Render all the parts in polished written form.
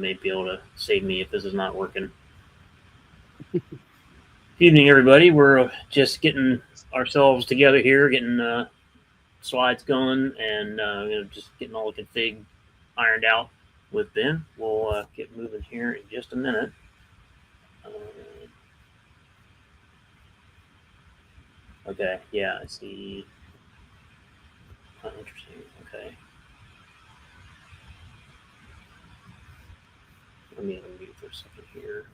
may be able to save me if this is not working. Evening, everybody. We're just getting ourselves together here, getting slides going, and just getting all the config ironed out with Ben. We'll get moving here in just a minute. Okay, yeah, I see. Oh, interesting. Okay. Let me unmute for a second here.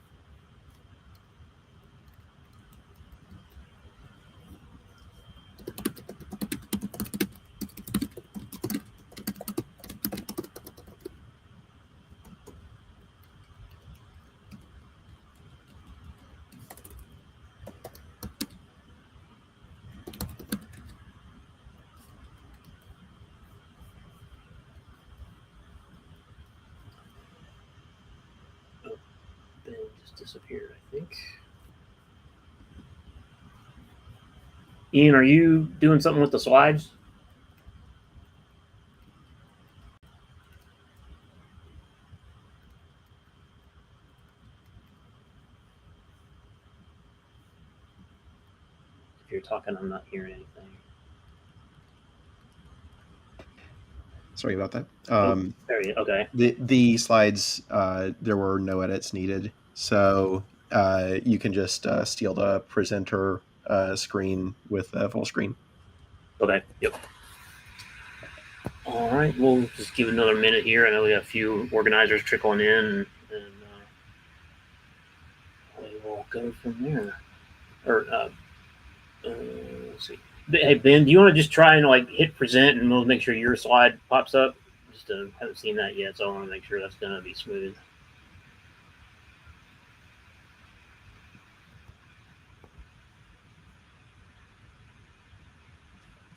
Oh, Ben just disappeared, I think. Ian, are you doing something with the slides? If you're talking, I'm not hearing anything. Sorry about that. There you go. Okay. The slides, there were no edits needed, so you can just steal the presenter screen with a full screen. Okay. Yep. All right. We'll just give it another minute here. I know we have a few organizers trickling in, and we will go from there. Or let's see. Hey Ben, do you want to just try and hit present, and we'll make sure your slide pops up? Just haven't seen that yet, so I want to make sure that's going to be smooth.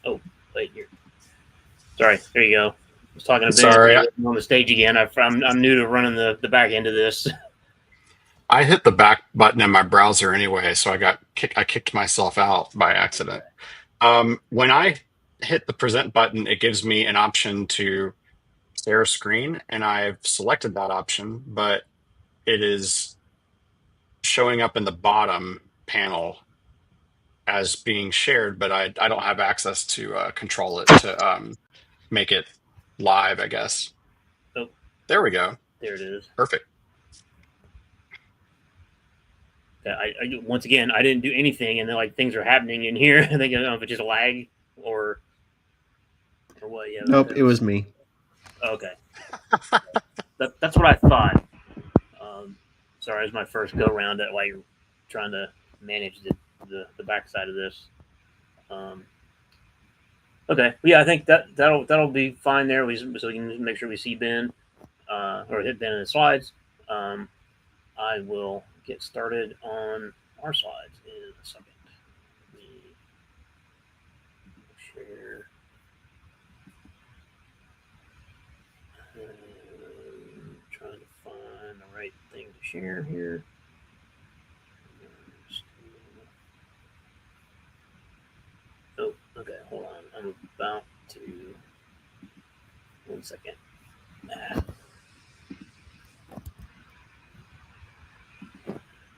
Oh, wait here. Sorry, there you go. I was talking to Ben. Sorry, on the stage again. I'm new to running the back end of this. I hit the back button in my browser anyway, so I kicked myself out by accident. When I hit the present button, it gives me an option to share screen, and I've selected that option, but it is showing up in the bottom panel as being shared, but I don't have access to control it to make it live, I guess. Oh, there we go. There it is. Perfect. I once again, I didn't do anything, and then things are happening in here. I think I don't know if it's just a lag or what. Yeah. Nope, it was me. Okay. That's what I thought. Sorry, it was my first go round at trying to manage the backside of this. Okay, yeah, I think that'll be fine there. So we can make sure we see Ben or hit Ben in the slides. I will get started on our slides in a second. Let me share. Trying to find the right thing to share here. Oh, okay, hold on. I'm about to. 1 second.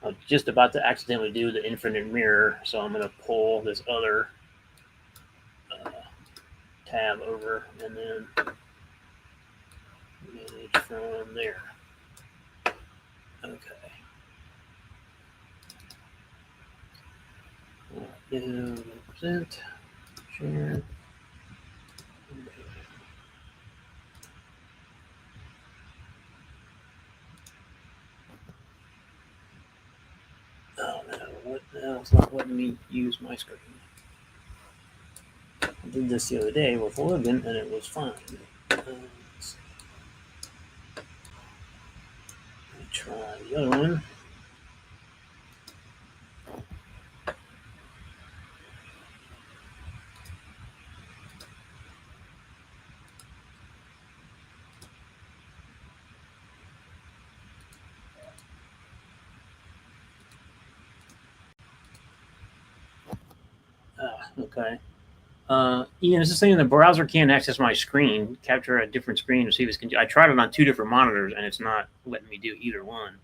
I'm just about to accidentally do the infinite mirror, so I'm going to pull this other tab over and then manage from there. Okay. Now present, share. Oh no, what the hell? It's not letting me use my screen. I did this the other day with Logan and it was fine. Let's see. Let me try the other one. Okay. Ian, it's just saying the browser can't access my screen, capture a different screen to see if it's. I tried it on 2 different monitors, and it's not letting me do either one.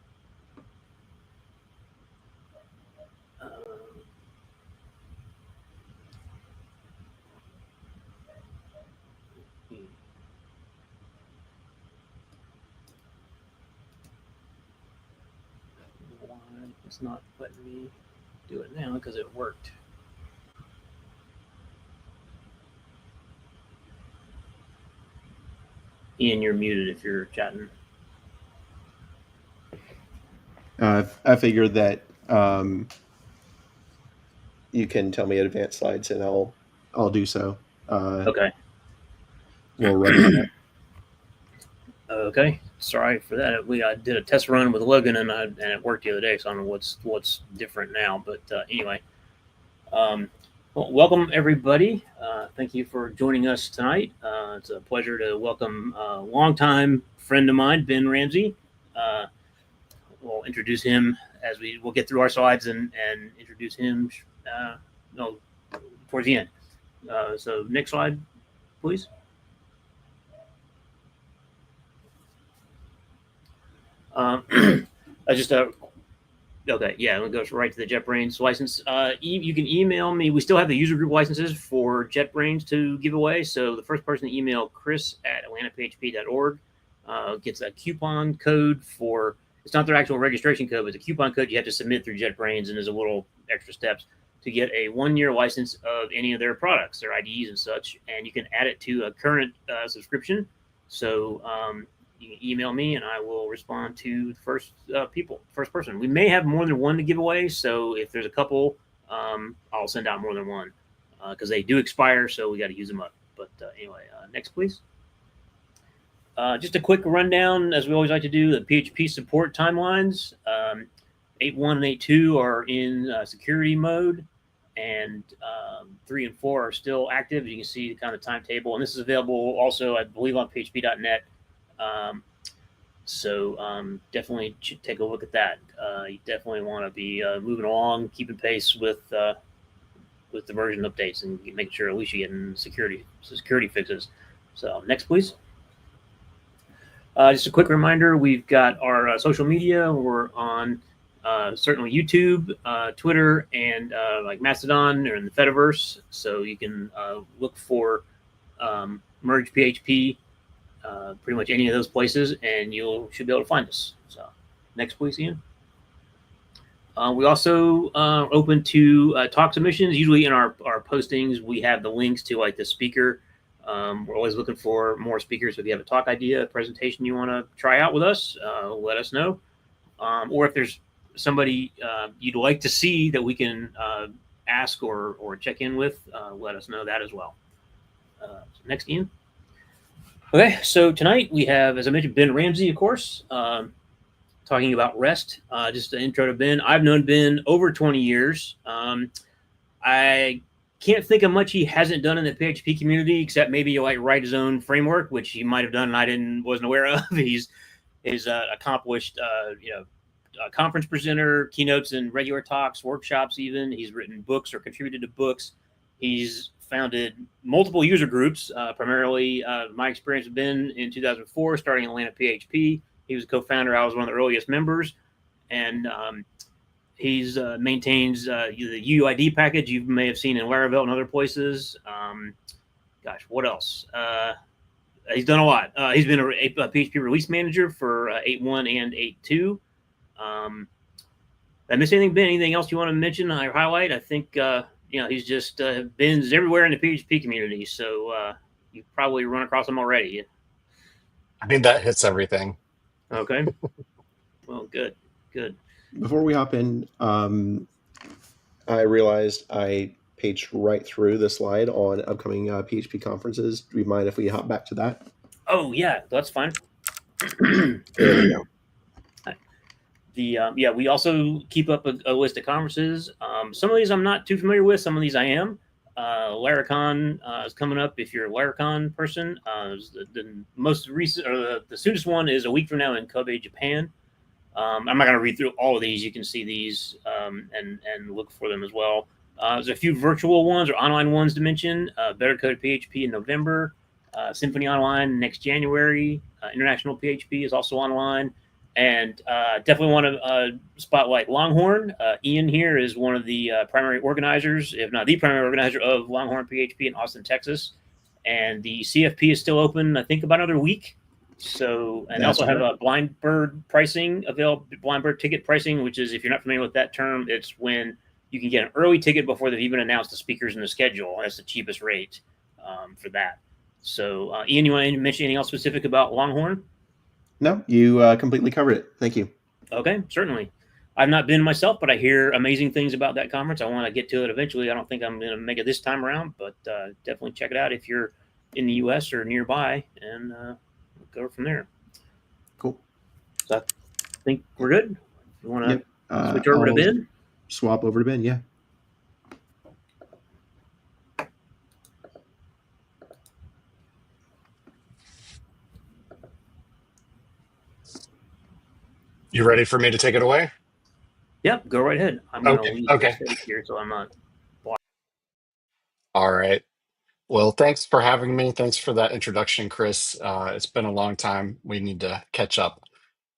Why it's not letting me do it now? Because it worked. Ian, you're muted if you're chatting. I figured that you can tell me advanced slides, and I'll do so. Okay. We'll run on it. Okay, sorry for that. I did a test run with Logan, and it worked the other day. So I don't know what's different now. But anyway, well, welcome everybody. Thank you for joining us tonight. It's a pleasure to welcome a longtime friend of mine, Ben Ramsey. We'll introduce him as we'll get through our slides and introduce him towards the end. So next slide, please. Okay, yeah, it goes right to the JetBrains license. You can email me. We still have the user group licenses for JetBrains to give away. So the first person to email chris@atlantaphp.org gets a coupon code for. It's not their actual registration code, but it's a coupon code you have to submit through JetBrains, and there's a little extra steps to get a 1-year license of any of their products, their IDEs and such, and you can add it to a current subscription. So you can email me, and I will respond to the first person. We may have more than one to give away, so if there's a couple, I'll send out more than one because they do expire, so we got to use them up. But anyway, next, please. Just a quick rundown, as we always like to do, the PHP support timelines. 8.1 and 8.2 are in security mode, and 3 and 4 are still active. You can see the kind of timetable, and this is available also, I believe, on php.net. So definitely take a look at that. You definitely want to be moving along, keeping pace with the version updates, and making sure at least you're getting security fixes. So next, please. Just a quick reminder, we've got our social media. We're on certainly YouTube, Twitter, and like Mastodon or in the Fediverse. So you can look for Merge PHP, pretty much any of those places, and you should be able to find us. So next, please, Ian. We also open to talk submissions. Usually in our postings, we have the links to like the speaker. We're always looking for more speakers. So if you have a talk idea, a presentation you want to try out with us, let us know. Or if there's somebody you'd like to see that we can ask or check in with, let us know that as well. So next, Ian. Okay, so tonight we have, as I mentioned, Ben Ramsey, of course, talking about REST. Just an intro to Ben. I've known Ben over 20 years. I can't think of much he hasn't done in the PHP community, except maybe like write his own framework, which he might have done and I wasn't aware of. He's accomplished, conference presenter, keynotes and regular talks, workshops even. He's written books or contributed to books. He's founded multiple user groups, primarily my experience has been in 2004, starting Atlanta PHP. He was a co-founder. I was one of the earliest members. And he's maintains the UUID package you may have seen in Laravel and other places. Gosh, what else? He's done a lot. He's been a PHP release manager for 8.1 and 8.2. Did I miss anything, Ben? Anything else you want to mention or highlight? I think he's just Ben's everywhere in the PHP community, so you've probably run across him already. I think that hits everything. Okay. Well, good. Before we hop in, I realized I paged right through the slide on upcoming PHP conferences. Do you mind if we hop back to that? Oh, yeah, that's fine. There we go. We also keep up a list of conferences. Some of these I'm not too familiar with. Some of these I am. Laracon is coming up if you're a Laracon person. The most recent, or the soonest one is a week from now in Kobe, Japan. I'm not going to read through all of these. You can see these and look for them as well. There's a few virtual ones or online ones to mention. Better Code PHP in November, Symphony Online next January. International PHP is also online. And definitely want to spotlight Longhorn. Ian here is one of the primary organizers, if not the primary organizer of Longhorn PHP in Austin, Texas. And the CFP is still open, I think, about another week. So, and they also have a blind bird pricing available, blind bird ticket pricing, which is, if you're not familiar with that term, it's when you can get an early ticket before they've even announced the speakers and the schedule. That's the cheapest rate for that. So, Ian, you want to mention anything else specific about Longhorn? No, you completely covered it. Thank you. Okay, certainly. I've not been myself, but I hear amazing things about that conference. I want to get to it eventually. I don't think I'm going to make it this time around, but definitely check it out if you're in the U.S. or nearby, and we'll go from there. Cool. So I think we're good. You want to switch over to Ben? Swap over to Ben, yeah. You ready for me to take it away? Yep, go right ahead. I'm going to leave Okay. the stage here so I'm not. All right. Well, thanks for having me. Thanks for that introduction, Chris. It's been a long time. We need to catch up.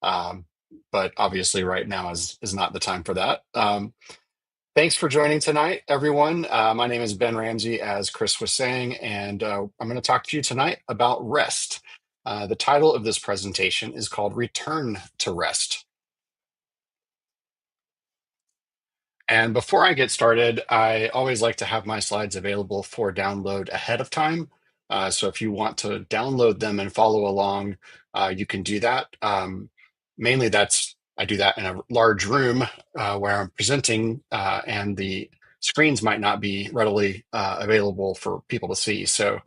But obviously right now is not the time for that. Thanks for joining tonight, everyone. My name is Ben Ramsey, as Chris was saying, and I'm going to talk to you tonight about REST. The title of this presentation is called Return to REST. And before I get started, I always like to have my slides available for download ahead of time. So if you want to download them and follow along, you can do that. Mainly I do that in a large room where I'm presenting and the screens might not be readily available for people to see. So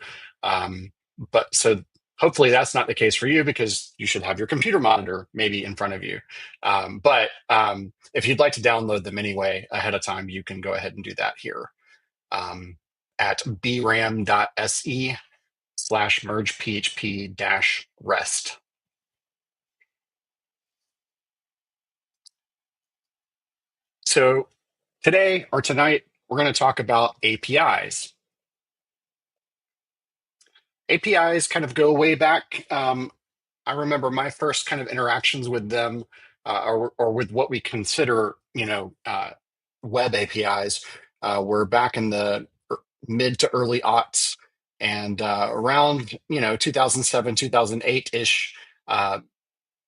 hopefully that's not the case for you, because you should have your computer monitor maybe in front of you. But if you'd like to download them anyway ahead of time, you can go ahead and do that here at bram.se/mergephp-rest. So today or tonight, we're going to talk about APIs. APIs kind of go way back. I remember my first kind of interactions with them, or with what we consider, web APIs, were back in the mid to early aughts, and around 2007, 2008 ish.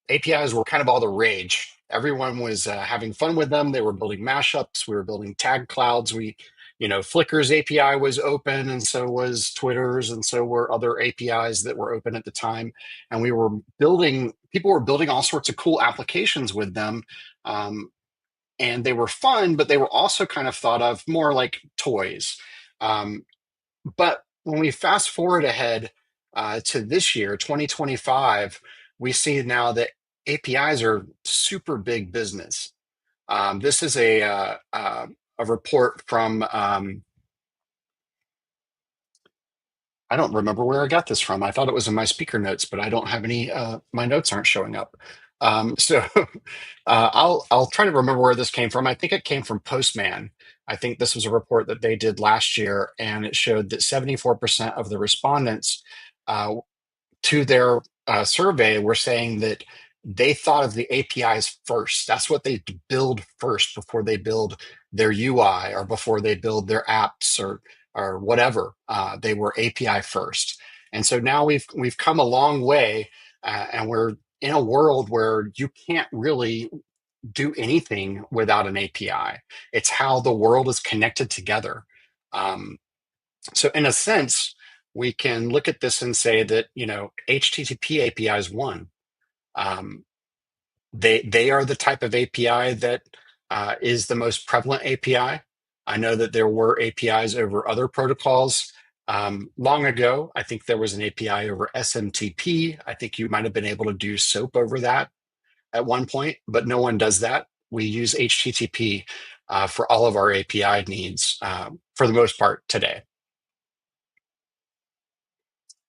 APIs were kind of all the rage. Everyone was having fun with them. They were building mashups. We were building tag clouds. Flickr's API was open, and so was Twitter's, and so were other APIs that were open at the time. And people were building all sorts of cool applications with them. And they were fun, but they were also kind of thought of more like toys. But when we fast forward ahead to this year, 2025, we see now that APIs are super big business. This is a report from, I don't remember where I got this from. I thought it was in my speaker notes, but I don't have any, my notes aren't showing up. So I'll try to remember where this came from. I think it came from Postman. I think this was a report that they did last year, and it showed that 74% of the respondents to their survey were saying that they thought of the APIs first. That's what they build first before they build their UI or before they build their apps or whatever. They were API first. And so now we've come a long way, and we're in a world where you can't really do anything without an API. It's how the world is connected together. So in a sense, we can look at this and say that, HTTP APIs won. They are the type of API that is the most prevalent API. I know that there were APIs over other protocols long ago. I think there was an API over SMTP. I think you might have been able to do SOAP over that at one point, but no one does that. We use HTTP for all of our API needs for the most part today.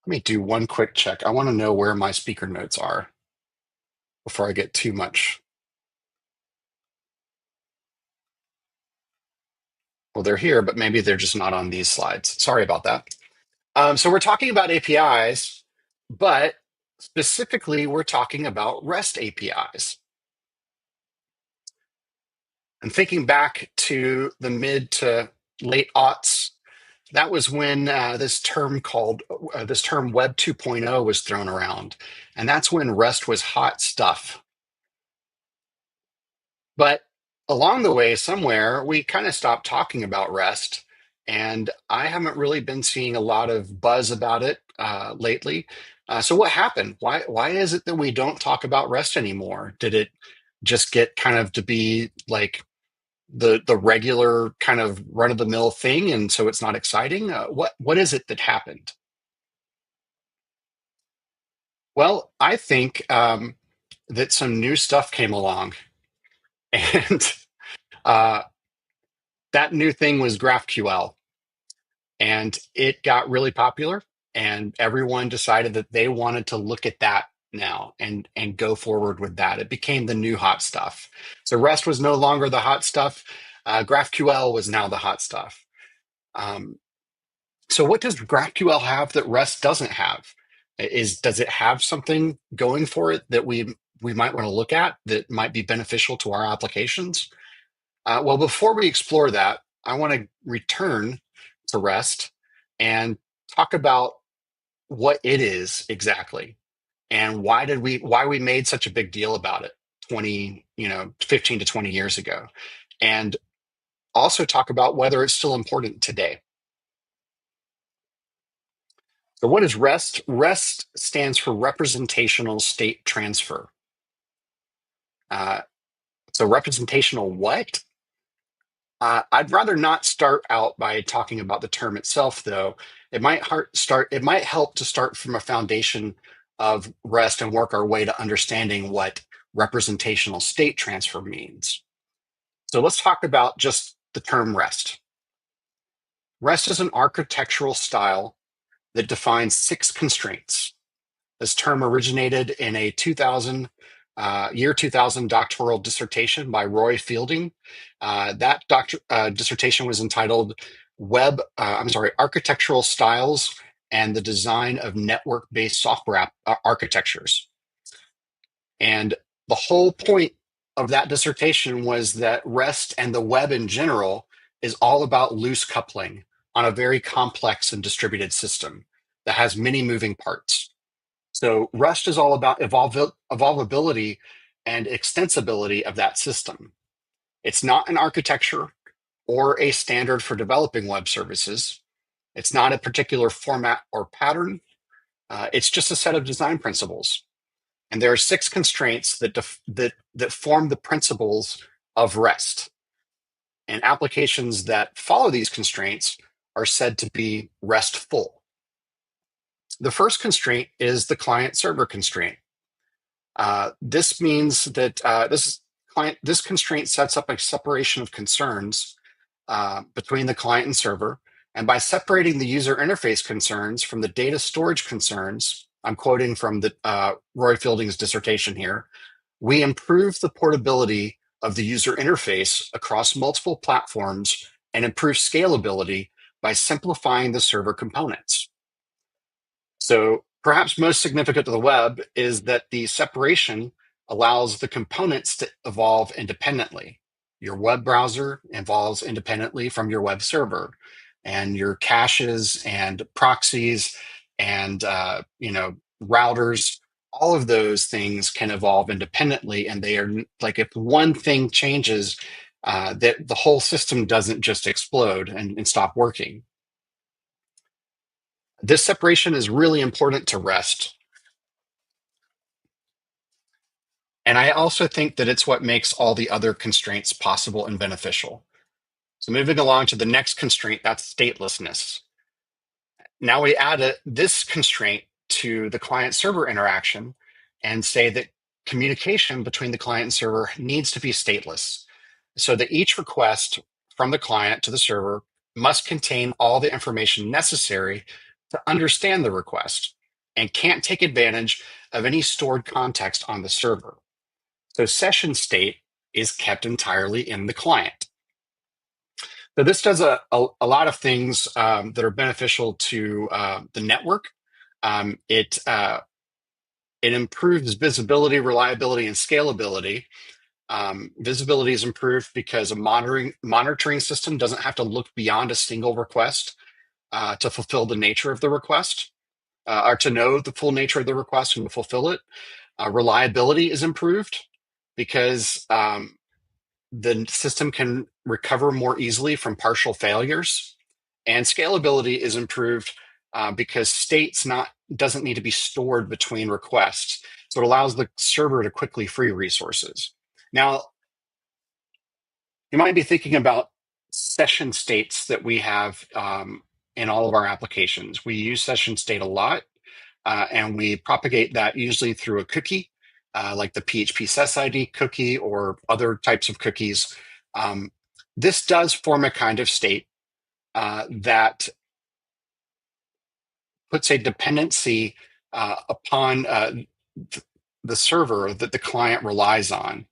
Let me do one quick check. I want to know where my speaker notes are before I get too much. Well, they're here, but maybe they're just not on these slides. Sorry about that. So we're talking about APIs, but specifically, we're talking about REST APIs. And thinking back to the mid to late aughts, that was when this term Web 2.0 was thrown around, and that's when REST was hot stuff. But along the way, somewhere, we kind of stopped talking about REST, and I haven't really been seeing a lot of buzz about it lately. So what happened? Why is it that we don't talk about REST anymore? Did it just get kind of to be like the regular kind of run of the mill thing, and so it's not exciting? What is it that happened? Well, I think that some new stuff came along, and uh, that new thing was GraphQL, and it got really popular, and everyone decided that they wanted to look at that now and go forward with that. It became the new hot stuff. So REST was no longer the hot stuff. GraphQL was now the hot stuff. Um, So what does GraphQL have that REST doesn't have? Does it have something going for it that we might want to look at that might be beneficial to our applications? Well, before we explore that, I want to return to REST and talk about what it is exactly and why we made such a big deal about it 15 to 20 years ago, and also talk about whether it's still important today. So what is REST? REST stands for Representational State Transfer. Uh, so representational what? I'd rather not start out by talking about the term itself, though. It might help to start from a foundation of REST and work our way to understanding what representational state transfer means. So let's talk about just the term REST. REST is an architectural style that defines 6 constraints. This term originated in a 2000 doctoral dissertation by Roy Fielding. That dissertation was entitled Architectural Styles and the Design of Network-Based Software Architectures. And the whole point of that dissertation was that REST and the web in general is all about loose coupling on a very complex and distributed system that has many moving parts. So REST is all about evolvability and extensibility of that system. It's not an architecture or a standard for developing web services. It's not a particular format or pattern. It's just a set of design principles. And there are 6 constraints that form the principles of REST. And applications that follow these constraints are said to be RESTful. The first constraint is the client-server constraint. This means that this constraint sets up a separation of concerns between the client and server. And by separating the user interface concerns from the data storage concerns, I'm quoting from Roy Fielding's dissertation here, we improve the portability of the user interface across multiple platforms and improve scalability by simplifying the server components. So perhaps most significant to the web is that the separation allows the components to evolve independently. Your web browser evolves independently from your web server, and your caches and proxies and routers, all of those things can evolve independently, and they are like, if one thing changes, that the whole system doesn't just explode and stop working. This separation is really important to REST. And I also think that it's what makes all the other constraints possible and beneficial. So moving along to the next constraint, that's statelessness. Now we add this constraint to the client-server interaction and say that communication between the client and server needs to be stateless, so that each request from the client to the server must contain all the information necessary to understand the request and can't take advantage of any stored context on the server. So session state is kept entirely in the client. So this does a lot of things that are beneficial to the network. It improves visibility, reliability, and scalability. Visibility is improved because a monitoring system doesn't have to look beyond a single request to fulfill the nature of the request, or to know the full nature of the request and to fulfill it. Reliability is improved because the system can recover more easily from partial failures, and scalability is improved because states doesn't need to be stored between requests, so it allows the server to quickly free resources. Now, you might be thinking about session states that we have in all of our applications. We use session state a lot, and we propagate that usually through a cookie, like the PHP SesID cookie or other types of cookies. This does form a kind of state that puts a dependency upon the server that the client relies on.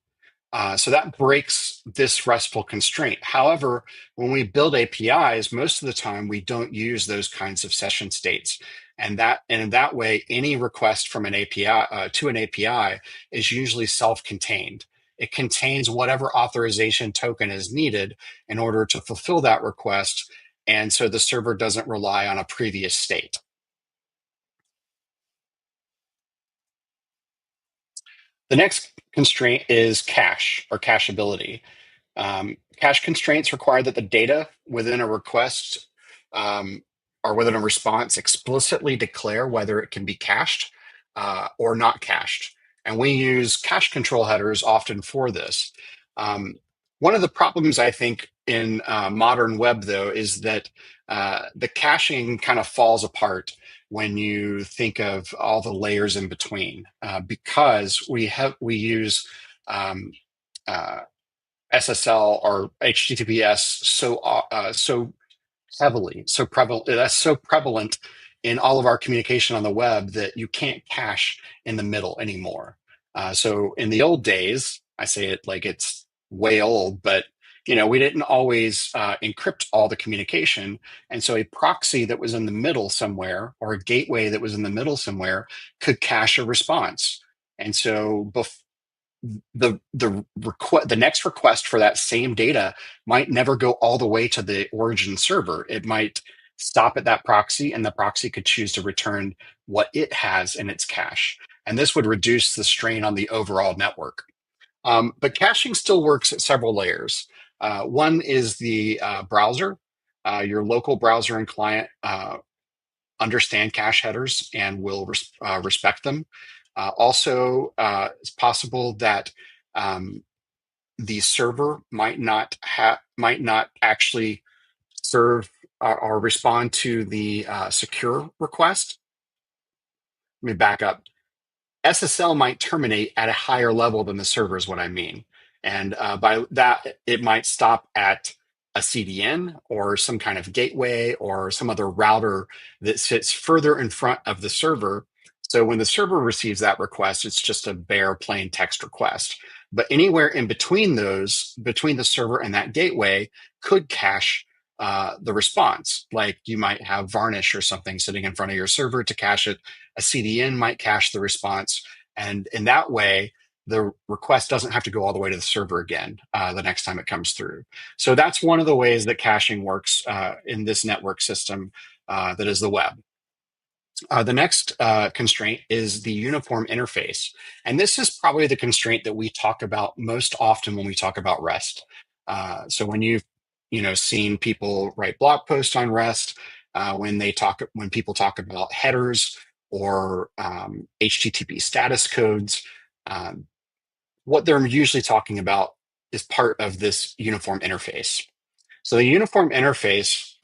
So that breaks this RESTful constraint. However, when we build APIs, most of the time we don't use those kinds of session states. And in that way, any request from an API to an API is usually self-contained. It contains whatever authorization token is needed in order to fulfill that request. And so the server doesn't rely on a previous state. The next constraint is cache or cacheability. Cache constraints require that the data within a request or within a response explicitly declare whether it can be cached or not cached. And we use cache control headers often for this. One of the problems, I think, in modern web, though, is that the caching kind of falls apart when you think of all the layers in between, because we use SSL or HTTPS so heavily, so prevalent. That's so prevalent in all of our communication on the web that you can't cache in the middle anymore. So in the old days, I say it like it's way old, but we didn't always encrypt all the communication, and so a proxy that was in the middle somewhere or a gateway that was in the middle somewhere could cache a response. And so the next request for that same data might never go all the way to the origin server. It might stop at that proxy, and the proxy could choose to return what it has in its cache. And this would reduce the strain on the overall network. But caching still works at several layers. One is the browser. Your local browser and client understand cache headers and will respect them. Also, it's possible that the server might not actually serve or respond to the secure request. Let me back up. SSL might terminate at a higher level than the server is what I mean. And by that, it might stop at a CDN or some kind of gateway or some other router that sits further in front of the server. So when the server receives that request, it's just a bare plain text request. But anywhere in between those, between the server and that gateway, could cache the response. Like you might have Varnish or something sitting in front of your server to cache it. A CDN might cache the response. And in that way, the request doesn't have to go all the way to the server again the next time it comes through. So that's one of the ways that caching works in this network system that is the web. The next constraint is the uniform interface. And this is probably the constraint that we talk about most often when we talk about REST. So when you've seen people write blog posts on REST, when people talk about headers or HTTP status codes, what they're usually talking about is part of this uniform interface. So the uniform interface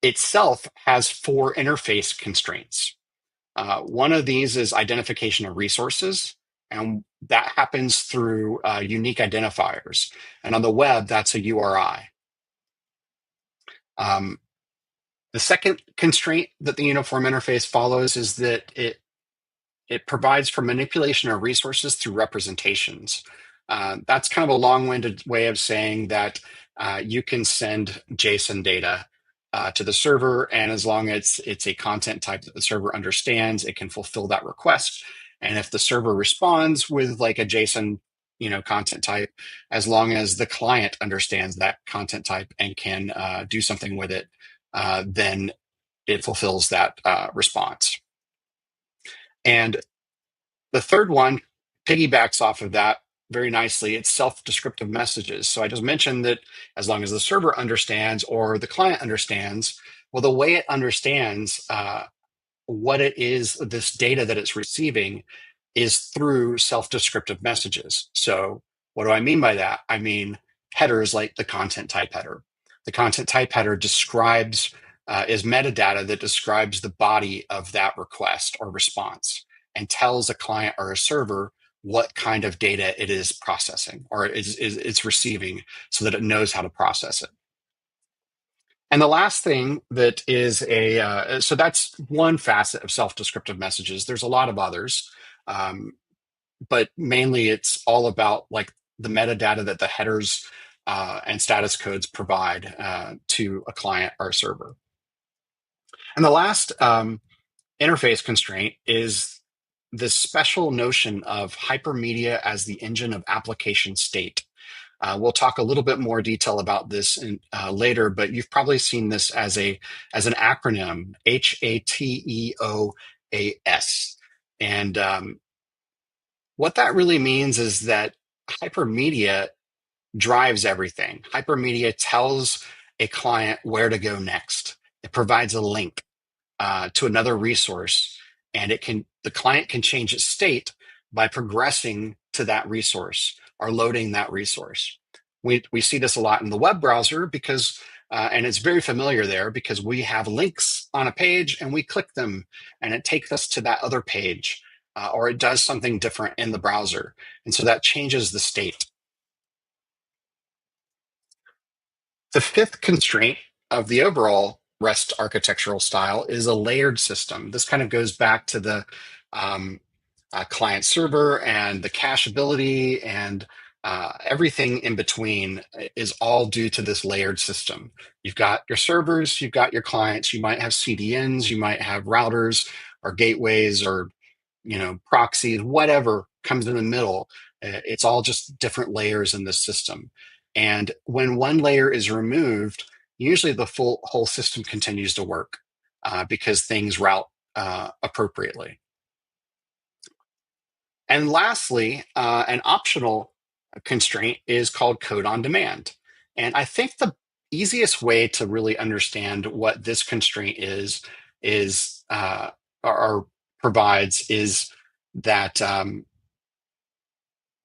itself has 4 interface constraints. One of these is identification of resources, and that happens through unique identifiers. And on the web, that's a URI. The second constraint that the uniform interface follows is that it provides for manipulation of resources through representations. That's kind of a long-winded way of saying that you can send JSON data to the server, and as long as it's a content type that the server understands, it can fulfill that request. And if the server responds with like a JSON, content type, as long as the client understands that content type and can do something with it, then it fulfills that response. And the third one piggybacks off of that very nicely. It's self-descriptive messages. So I just mentioned that as long as the server understands or the client understands, well, the way it understands what it is, this data that it's receiving, is through self-descriptive messages. So what do I mean by that? I mean headers like the content type header. The content type header describes, is metadata that describes the body of that request or response and tells a client or a server what kind of data it is processing or it's receiving so that it knows how to process it. And the last thing that is so that's one facet of self-descriptive messages. There's a lot of others, but mainly it's all about like the metadata that the headers and status codes provide to a client or a server. And the last interface constraint is this special notion of hypermedia as the engine of application state. We'll talk a little bit more detail about this later, but you've probably seen this as an acronym, HATEOAS. And what that really means is that hypermedia drives everything. Hypermedia tells a client where to go next. It provides a link to another resource, and the client can change its state by progressing to that resource or loading that resource. We see this a lot in the web browser because, and it's very familiar there because we have links on a page and we click them and it takes us to that other page, or it does something different in the browser. And so that changes the state. The fifth constraint of the overall REST architectural style is a layered system. This kind of goes back to the client server and the cacheability and everything in between is all due to this layered system. You've got your servers, you've got your clients, you might have CDNs, you might have routers or gateways or proxies, whatever comes in the middle. It's all just different layers in this system. And when one layer is removed, usually the whole system continues to work because things route appropriately. And lastly, an optional constraint is called code on demand. And I think the easiest way to really understand what this constraint is or provides is that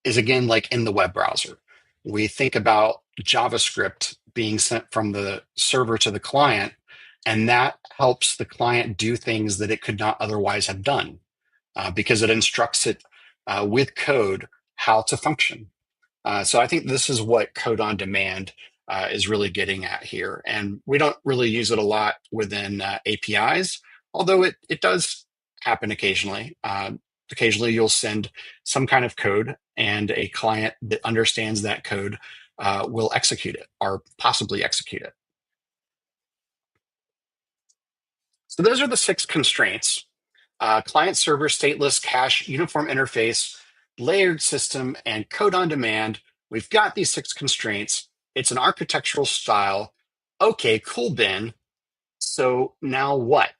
is again like in the web browser. We think about JavaScript being sent from the server to the client, and that helps the client do things that it could not otherwise have done because it instructs it with code how to function. So I think this is what code on demand is really getting at here. And we don't really use it a lot within APIs, although it does happen occasionally. Occasionally you'll send some kind of code and a client that understands that code will execute it or possibly execute it. So those are the 6 constraints: client server, stateless, cache, uniform interface, layered system, and code on demand. We've got these 6 constraints. It's an architectural style. Okay, cool, Ben. So now what?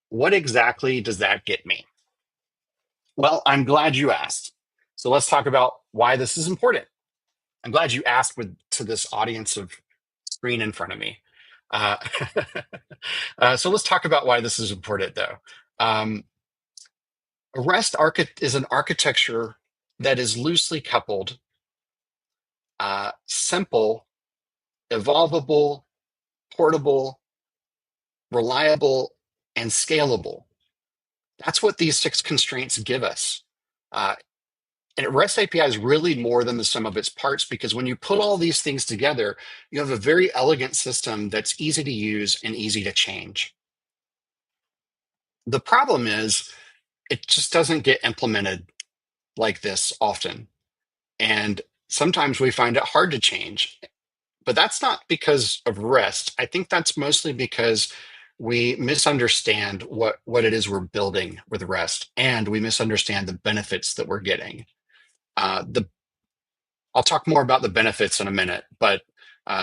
What exactly does that get me? Well, I'm glad you asked. So let's talk about why this is important. I'm glad you asked to this audience of screen in front of me. So let's talk about why this is important, though. A REST is an architecture that is loosely coupled, simple, evolvable, portable, reliable, and scalable. That's what these 6 constraints give us. And REST API is really more than the sum of its parts because when you put all these things together, you have a very elegant system that's easy to use and easy to change. The problem is it just doesn't get implemented like this often. And sometimes we find it hard to change. But that's not because of REST. I think that's mostly because we misunderstand what it is we're building with REST, and we misunderstand the benefits that we're getting. The I'll talk more about the benefits in a minute, but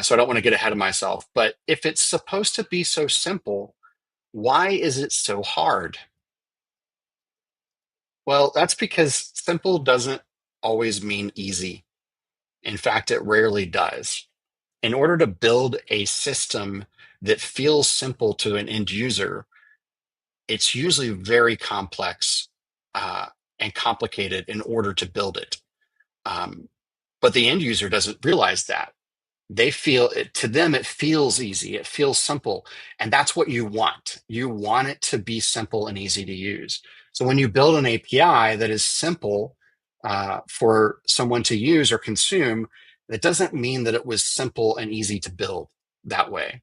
so I don't want to get ahead of myself. But if it's supposed to be so simple, why is it so hard? Well, that's because simple doesn't always mean easy. In fact, it rarely does. In order to build a system that feels simple to an end user, it's usually very complex uh, and complicated in order to build it. Um, but the end user doesn't realize that. They feel it, to them, it feels easy, it feels simple. And that's what you want. You want it to be simple and easy to use. So when you build an API that is simple for someone to use or consume, that doesn't mean that it was simple and easy to build that way.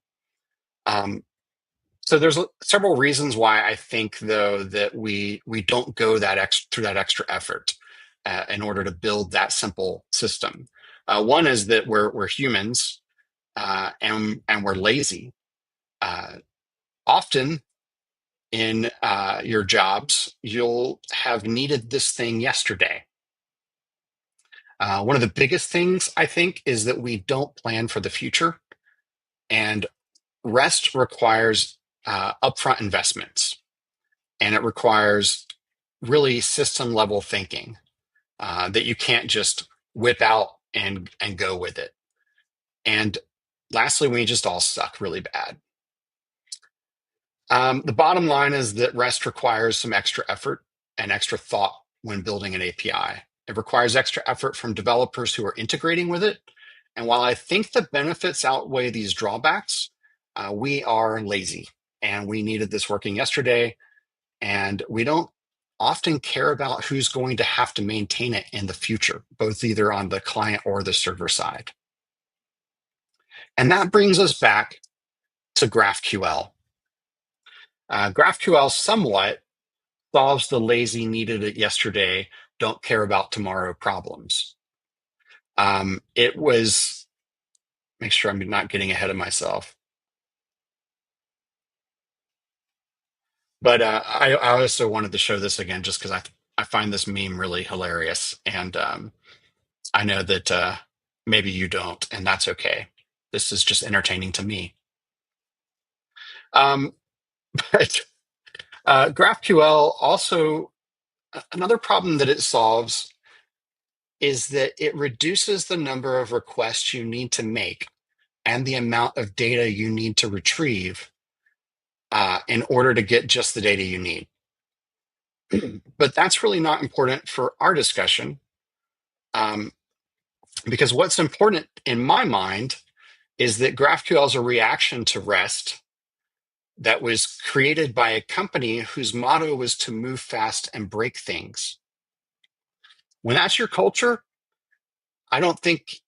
So there's several reasons why I think, though, that we don't go through that extra effort in order to build that simple system. One is that we're humans and we're lazy. Uh, Often in your jobs, you'll have needed this thing yesterday. One of the biggest things I think is that we don't plan for the future, and REST requires upfront investments, and it requires really system level thinking that you can't just whip out and go with it. And lastly, we just all suck really bad. The bottom line is that REST requires some extra effort and extra thought when building an API. It requires extra effort from developers who are integrating with it. And while I think the benefits outweigh these drawbacks, we are lazy and we needed this working yesterday. And we don't often care about who's going to have to maintain it in the future, both either on the client or the server side. And that brings us back to GraphQL. GraphQL somewhat solves the lazy needed it yesterday, don't care about tomorrow problems. It was, make sure I'm not getting ahead of myself. But I also wanted to show this again just because I find this meme really hilarious. And I know that maybe you don't, and that's okay. This is just entertaining to me. Um, but GraphQL also, another problem that it solves is that it reduces the number of requests you need to make and the amount of data you need to retrieve in order to get just the data you need. But that's really not important for our discussion because what's important in my mind is that GraphQL is a reaction to REST that was created by a company whose motto was to move fast and break things. When that's your culture, I don't think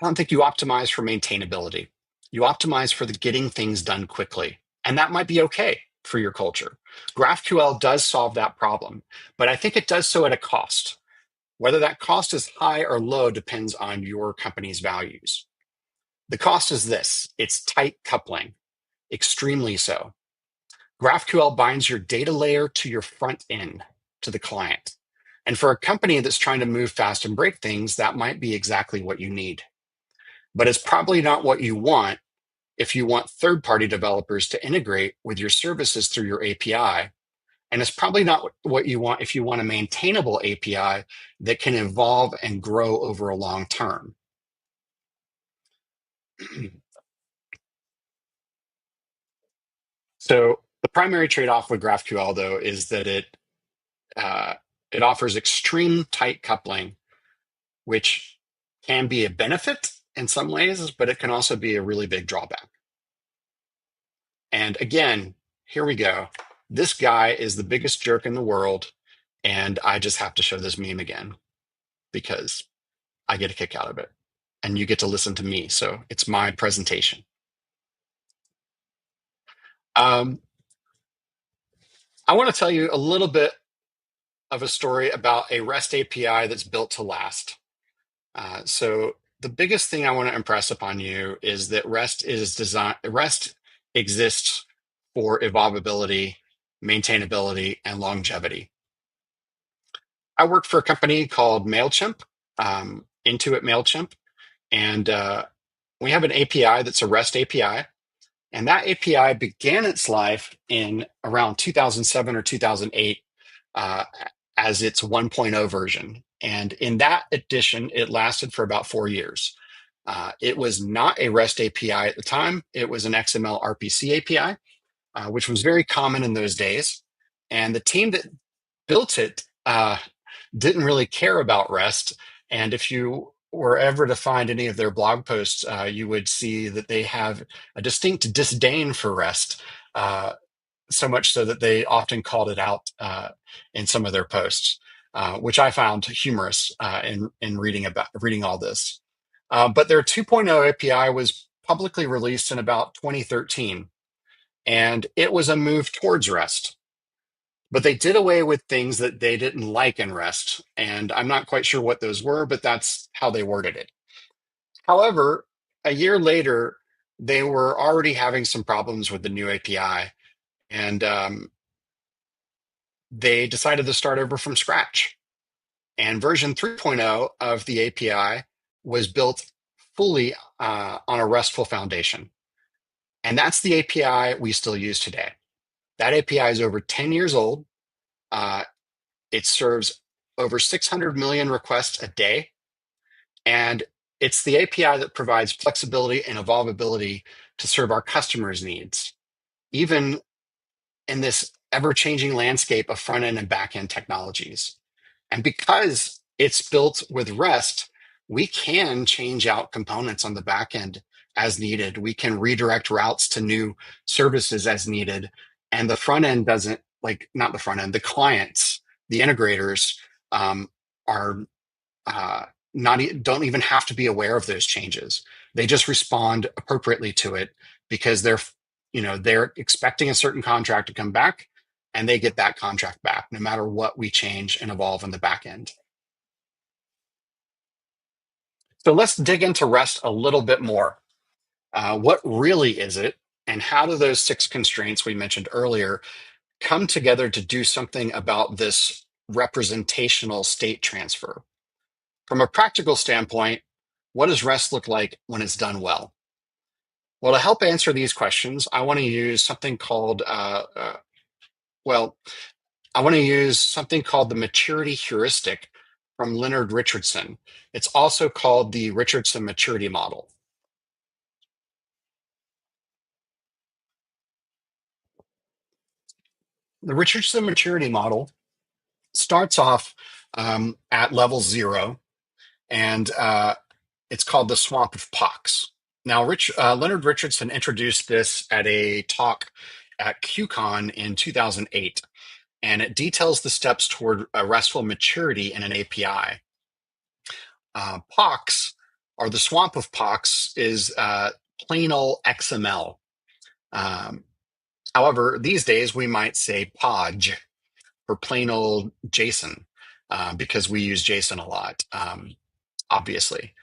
you optimize for maintainability. You optimize for the getting things done quickly. And that might be okay for your culture. GraphQL does solve that problem, but I think it does so at a cost. Whether that cost is high or low depends on your company's values. The cost is this: it's tight coupling, extremely so. GraphQL binds your data layer to your front end, to the client. And for a company that's trying to move fast and break things, that might be exactly what you need. But it's probably not what you want if you want third-party developers to integrate with your services through your API. And it's probably not what you want if you want a maintainable API that can evolve and grow over a long term. So the primary trade-off with GraphQL, though, is that it offers extreme tight coupling, which can be a benefit in some ways, but it can also be a really big drawback. And again, here we go. This guy is the biggest jerk in the world, and I just have to show this meme again because I get a kick out of it, and you get to listen to me. So it's my presentation. I want to tell you a little bit of a story about a REST API that's built to last. So the biggest thing I want to impress upon you is that REST exists for evolvability, maintainability, and longevity. I work for a company called MailChimp, Intuit MailChimp, and we have an API that's a REST API. And that API began its life in around 2007 or 2008 uh, as its 1.0 version. And in that edition, it lasted for about 4 years. It was not a REST API at the time. It was an XML RPC API, which was very common in those days. And the team that built it didn't really care about REST. And if you were ever to find any of their blog posts, you would see that they have a distinct disdain for REST, so much so that they often called it out in some of their posts, which I found humorous in reading all this. But their 2.0 API was publicly released in about 2013, and it was a move towards REST. But they did away with things that they didn't like in REST. And I'm not quite sure what those were, but that's how they worded it. However, a year later, they were already having some problems with the new API. And they decided to start over from scratch. And version 3.0 of the API was built fully on a RESTful foundation. And that's the API we still use today. That API is over 10 years old. It serves over 600 million requests a day. And it's the API that provides flexibility and evolvability to serve our customers' needs, even in this ever-changing landscape of front-end and back-end technologies. And because it's built with REST, we can change out components on the back end as needed. We can redirect routes to new services as needed. And the front end doesn't, like, not the front end, the clients, the integrators are don't even have to be aware of those changes. They just respond appropriately to it because they're expecting a certain contract to come back, and they get that contract back no matter what we change and evolve in the back end. So let's dig into REST a little bit more. What really is it, and how do those 6 constraints we mentioned earlier come together to do something about this representational state transfer? From a practical standpoint, what does REST look like when it's done well? Well, to help answer these questions, I want to use something called the maturity heuristic from Leonard Richardson. It's also called the Richardson maturity model. The Richardson maturity model starts off at level 0, and it's called the swamp of pox. Now, Leonard Richardson introduced this at a talk at QCon in 2008. And it details the steps toward a RESTful maturity in an API. POX, or the swamp of POX, is plain old XML. However, these days we might say POJ for plain old JSON because we use JSON a lot, obviously.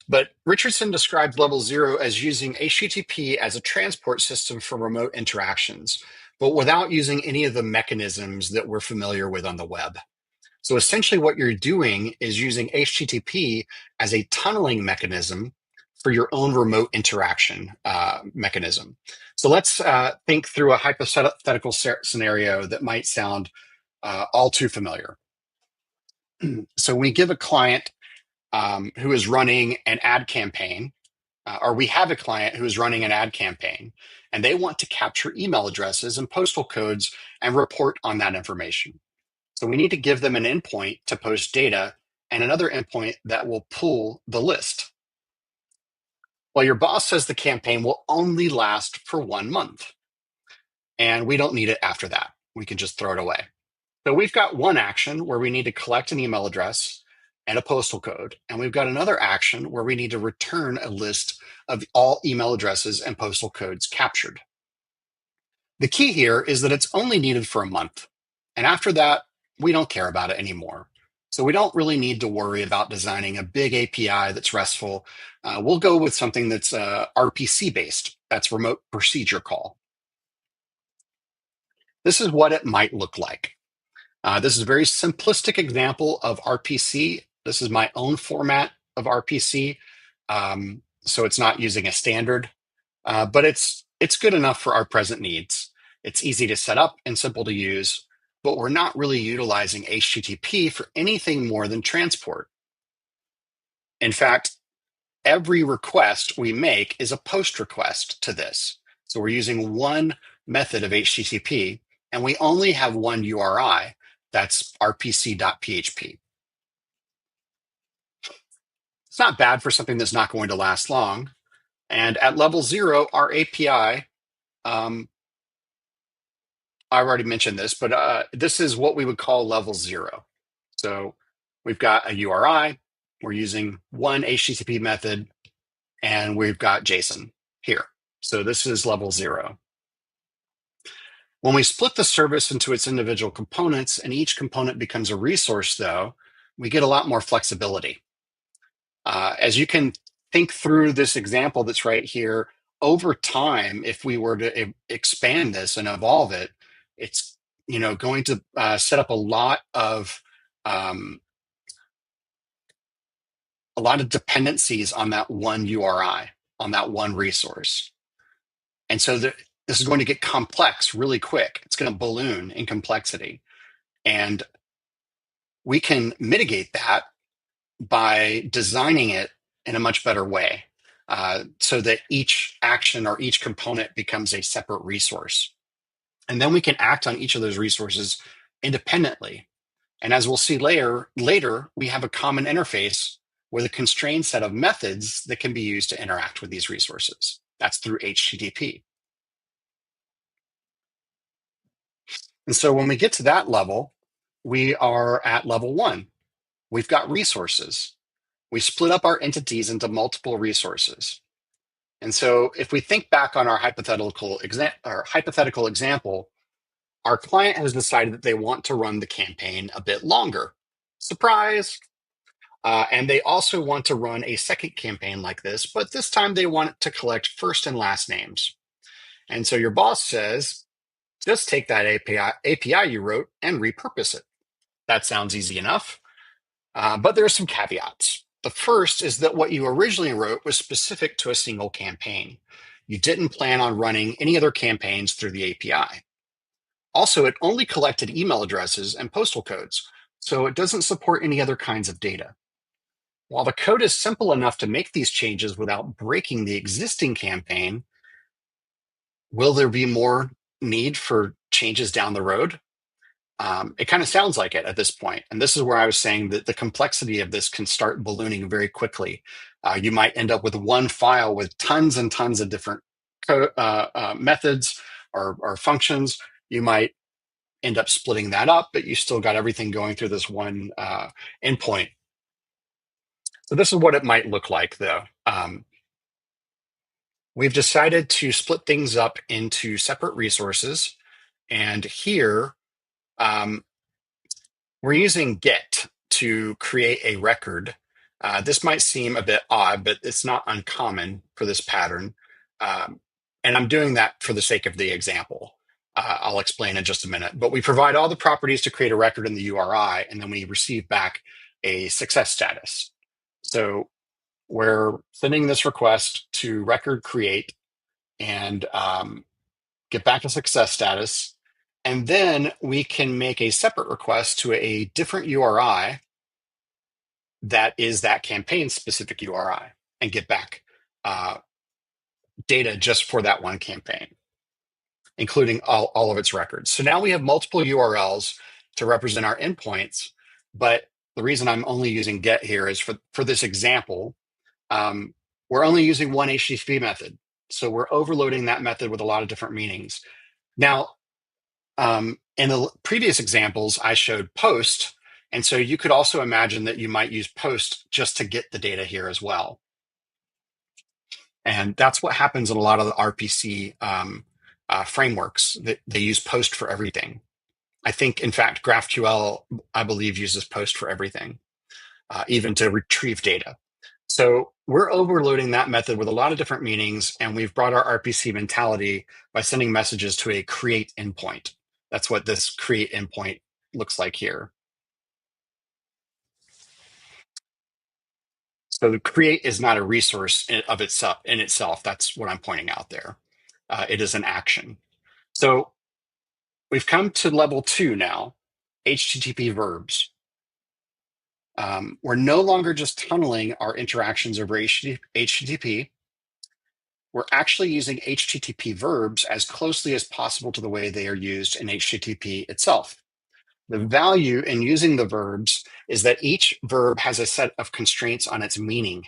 But Richardson described level 0 as using HTTP as a transport system for remote interactions, but without using any of the mechanisms that we're familiar with on the web. So essentially what you're doing is using HTTP as a tunneling mechanism for your own remote interaction mechanism. So let's think through a hypothetical scenario that might sound all too familiar. So we give a client who is running an ad campaign, or we have a client who is running an ad campaign, and they want to capture email addresses and postal codes and report on that information. So we need to give them an endpoint to post data and another endpoint that will pull the list. Well, your boss says the campaign will only last for 1 month, and we don't need it after that. We can just throw it away. So we've got one action where we need to collect an email address and a postal code. And we've got another action where we need to return a list of all email addresses and postal codes captured. The key here is that it's only needed for a month. And after that, we don't care about it anymore. So we don't really need to worry about designing a big API that's RESTful. We'll go with something that's RPC based. That's remote procedure call. This is what it might look like. This is a very simplistic example of RPC. This is my own format of RPC. So it's not using a standard, but it's good enough for our present needs. It's easy to set up and simple to use, but we're not really utilizing HTTP for anything more than transport. In fact, every request we make is a post request to this. So we're using one method of HTTP, and we only have one URI, that's rpc.php. It's not bad for something that's not going to last long. And at level 0, our API, I've already mentioned this, but this is what we would call level 0. So we've got a URI, we're using one HTTP method, and we've got JSON here. So this is level 0. When we split the service into its individual components and each component becomes a resource, though, we get a lot more flexibility. As you can think through this example that's right here, over time, if we were to expand this and evolve it, it's going to set up a lot of dependencies on that one URI, on that one resource. And so this is going to get complex really quick. It's going to balloon in complexity. And we can mitigate that by designing it in a much better way, so that each action or each component becomes a separate resource. And then we can act on each of those resources independently. And as we'll see later, we have a common interface with a constrained set of methods that can be used to interact with these resources. That's through HTTP. And so when we get to that level, we are at level 1. We've got resources. We split up our entities into multiple resources. And so if we think back on our hypothetical example, our client has decided that they want to run the campaign a bit longer. Surprise! And they also want to run a second campaign like this, but this time they want to collect first and last names. And so your boss says, just take that API you wrote and repurpose it. That sounds easy enough, but there are some caveats. The first is that what you originally wrote was specific to a single campaign. You didn't plan on running any other campaigns through the API. Also, it only collected email addresses and postal codes, so it doesn't support any other kinds of data. While the code is simple enough to make these changes without breaking the existing campaign, will there be more need for changes down the road? It kind of sounds like it at this point. And this is where I was saying that the complexity of this can start ballooning very quickly. You might end up with one file with tons and tons of different methods or functions. You might end up splitting that up, but you still got everything going through this one endpoint. So this is what it might look like, though. We've decided to split things up into separate resources. And here, we're using get to create a record. This might seem a bit odd, but it's not uncommon for this pattern. And I'm doing that for the sake of the example. I'll explain in just a minute. But we provide all the properties to create a record in the URI, and then we receive back a success status. So we're sending this request to record create and get back a success status. And then we can make a separate request to a different URI that is that campaign specific URI and get back data just for that one campaign, including all of its records. So now we have multiple URLs to represent our endpoints, but the reason I'm only using get here is for this example, we're only using one HTTP method. So we're overloading that method with a lot of different meanings. Now, in the previous examples, I showed post. And so you could also imagine that you might use post just to get the data here as well. And that's what happens in a lot of the RPC frameworks. That they use post for everything. I think, in fact, GraphQL, I believe, uses post for everything, even to retrieve data. So we're overloading that method with a lot of different meanings, and we've brought our RPC mentality by sending messages to a create endpoint. That's what this create endpoint looks like here. So the create is not a resource of itself in itself. That's what I'm pointing out there. It is an action. So we've come to level 2 now, HTTP verbs. We're no longer just tunneling our interactions over HTTP. We're actually using HTTP verbs as closely as possible to the way they are used in HTTP itself. The value in using the verbs is that each verb has a set of constraints on its meaning,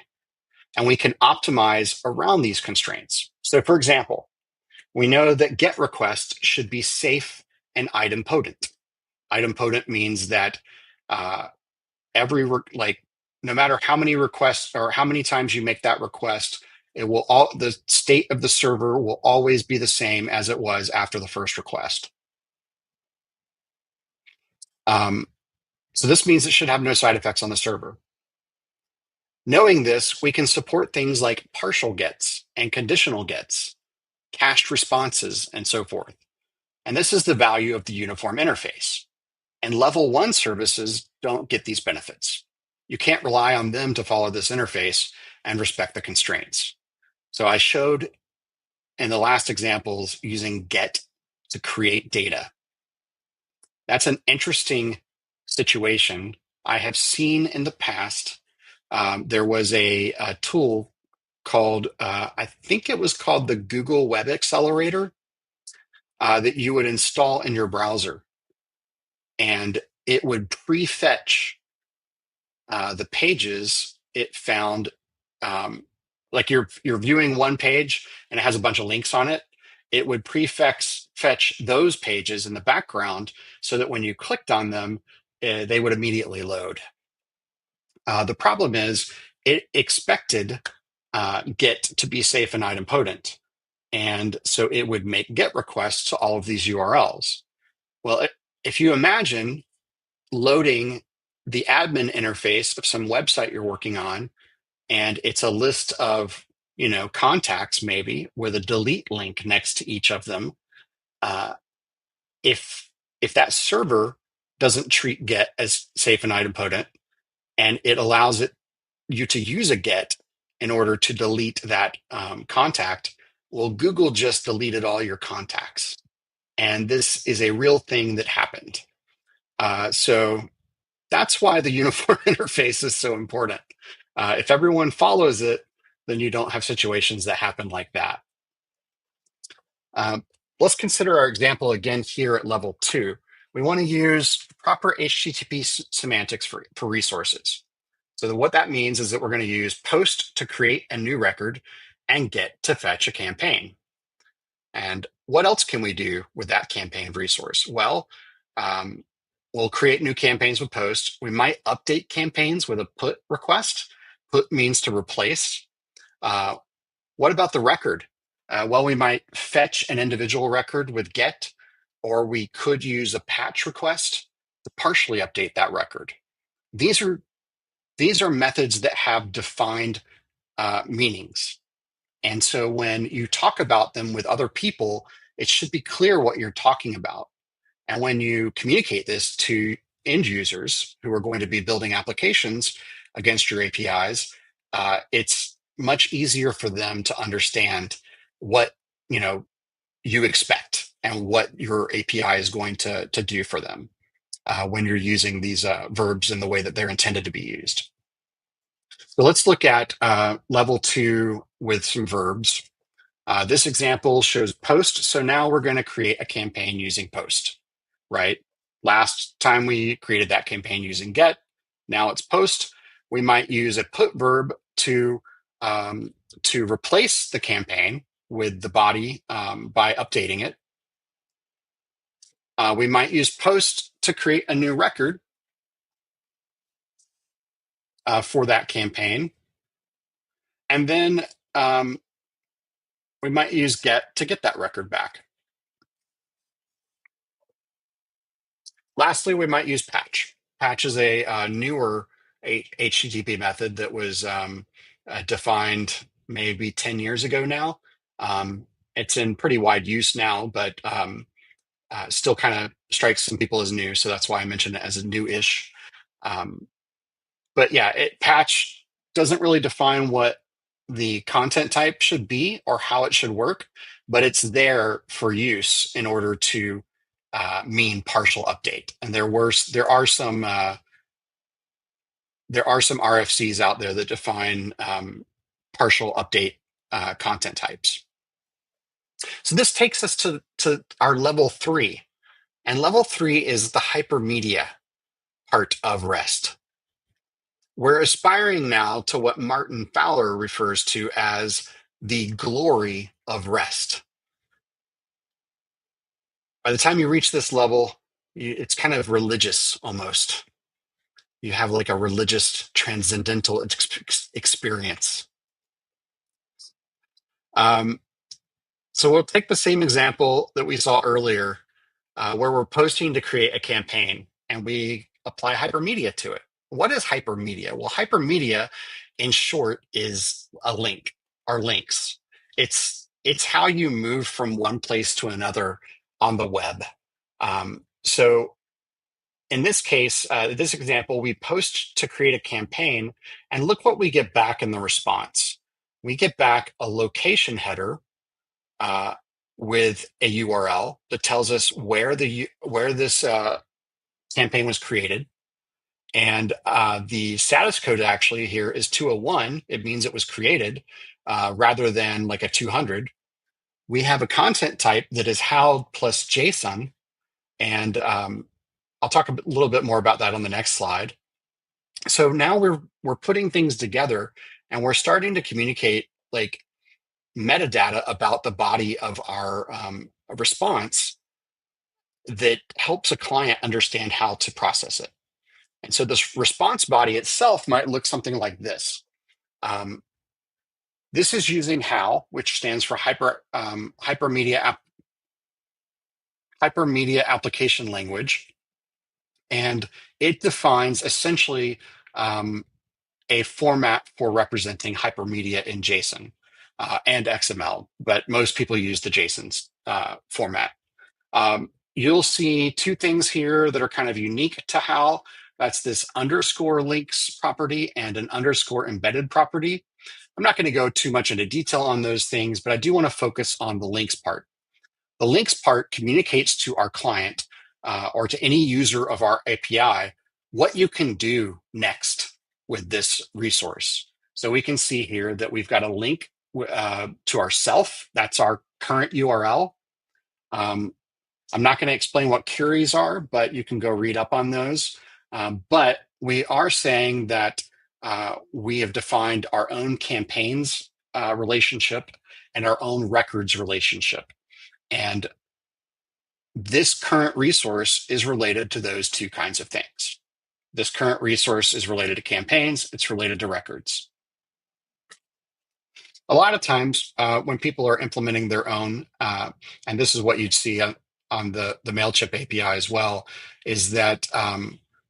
and we can optimize around these constraints. So, for example, we know that GET requests should be safe and idempotent. Idempotent means that no matter how many requests or how many times you make that request, the state of the server will always be the same as it was after the first request. So this means it should have no side effects on the server. Knowing this, we can support things like partial gets and conditional gets, cached responses, and so forth. And this is the value of the uniform interface. And level 1 services don't get these benefits. You can't rely on them to follow this interface and respect the constraints. So I showed in the last examples using GET to create data. That's an interesting situation. I have seen in the past, there was a tool called, I think it was called the Google Web Accelerator, that you would install in your browser. And it would prefetch the pages it found. Like you're viewing one page and it has a bunch of links on it. It would fetch those pages in the background so that when you clicked on them, they would immediately load. The problem is it expected GET to be safe and idempotent. And so it would make GET requests to all of these URLs. Well, if you imagine loading the admin interface of some website you're working on, and it's a list of contacts maybe with a delete link next to each of them. If that server doesn't treat GET as safe and idempotent, and it allows you to use a GET in order to delete that contact, well, Google just deleted all your contacts, and this is a real thing that happened. So that's why the uniform interface is so important. If everyone follows it, then you don't have situations that happen like that. Let's consider our example again here at level 2. We want to use proper HTTP semantics for resources. So what that means is that we're going to use post to create a new record and GET to fetch a campaign. And what else can we do with that campaign resource? Well, we'll create new campaigns with post. We might update campaigns with a put request. Put means to replace. What about the record? Well, we might fetch an individual record with GET, or we could use a patch request to partially update that record. These are methods that have defined meanings. And so when you talk about them with other people, it should be clear what you're talking about. And when you communicate this to end users who are going to be building applications against your APIs, it's much easier for them to understand what you expect and what your API is going to do for them when you're using these verbs in the way that they're intended to be used. So let's look at level 2 with some verbs. This example shows post. So now we're going to create a campaign using post, right? Last time we created that campaign using GET. Now it's post. We might use a put verb to replace the campaign with the body by updating it. We might use post to create a new record for that campaign. And then we might use GET to get that record back. Lastly, we might use patch. Patch is a newer HTTP method that was defined maybe 10 years ago now. It's in pretty wide use now, but still kind of strikes some people as new. So that's why I mentioned it as a new-ish. But yeah, patch doesn't really define what the content type should be or how it should work, but it's there for use in order to mean partial update. And there are some RFCs out there that define partial update content types. So this takes us to our level 3. And level 3 is the hypermedia part of REST. We're aspiring now to what Martin Fowler refers to as the glory of REST. By the time you reach this level, it's kind of religious almost. You have like a religious transcendental experience. So we'll take the same example that we saw earlier, where we're posting to create a campaign and we apply hypermedia to it. What is hypermedia? Well, hypermedia, in short, is a link, or links. It's how you move from one place to another on the web. So in this case, this example, we post to create a campaign, and look what we get back in the response. We get back a location header with a URL that tells us where this campaign was created. And the status code actually here is 201. It means it was created rather than like a 200. We have a content type that is held plus JSON. And I'll talk a little bit more about that on the next slide. So now we're putting things together and we're starting to communicate like metadata about the body of our response that helps a client understand how to process it. And so this response body itself might look something like this. This is using HAL, which stands for hypermedia application language. And it defines essentially a format for representing hypermedia in JSON and XML, but most people use the JSON format. You'll see two things here that are kind of unique to HAL. That's this underscore links property and an underscore embedded property. I'm not going to go too much into detail on those things, but I do want to focus on the links part. The links part communicates to our client or to any user of our API what you can do next with this resource. So we can see here that we've got a link to ourself. That's our current URL. I'm not going to explain what queries are, but you can go read up on those. But we are saying that we have defined our own campaigns relationship and our own records relationship. And this current resource is related to those two kinds of things. This current resource is related to campaigns. It's related to records. A lot of times when people are implementing their own, and this is what you'd see on the MailChimp API as well, is that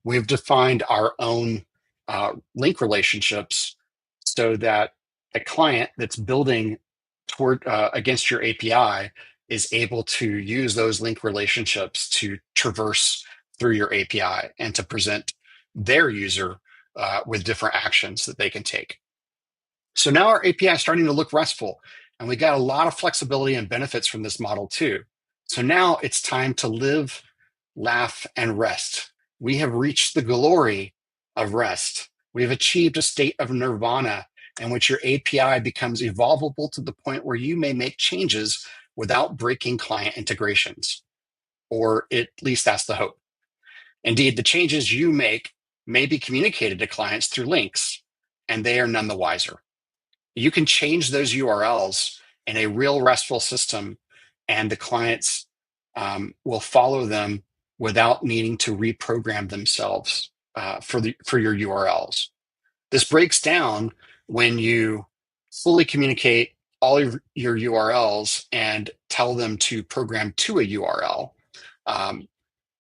we've defined our own link relationships so that a client that's building toward against your API is able to use those link relationships to traverse through your API and to present their user with different actions that they can take. So now our API is starting to look RESTful, and we got a lot of flexibility and benefits from this model too. So now it's time to live, laugh, and rest. We have reached the glory of REST. We have achieved a state of nirvana in which your API becomes evolvable to the point where you may make changes without breaking client integrations, or at least that's the hope. Indeed, the changes you make may be communicated to clients through links, and they are none the wiser. You can change those URLs in a real RESTful system, and the clients will follow them without needing to reprogram themselves for your URLs. This breaks down when you fully communicate all of your URLs and tell them to program to a URL.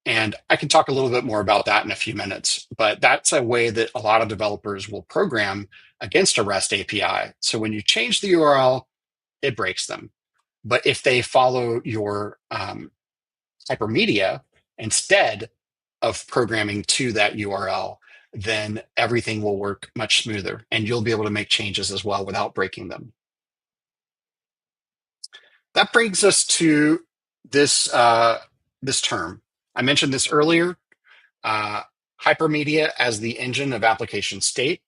And I can talk a little bit more about that in a few minutes, but that's a way that a lot of developers will program against a REST API. So when you change the URL, it breaks them. But if they follow your hypermedia instead of programming to that URL, then everything will work much smoother and you'll be able to make changes as well without breaking them. That brings us to this term. I mentioned this earlier, hypermedia as the engine of application state.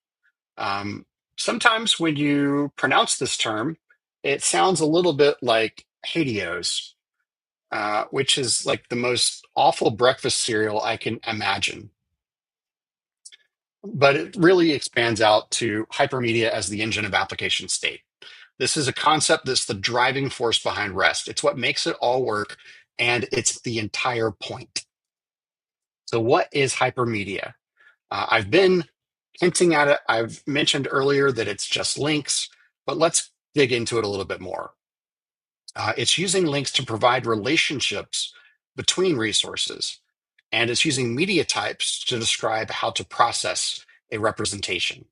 Sometimes when you pronounce this term, it sounds a little bit like Helios, which is like the most awful breakfast cereal I can imagine. But it really expands out to hypermedia as the engine of application state. This is a concept that's the driving force behind REST. It's what makes it all work, and it's the entire point. So what is hypermedia? I've been hinting at it. I've mentioned earlier that it's just links, but let's dig into it a little bit more. It's using links to provide relationships between resources, and it's using media types to describe how to process a representation.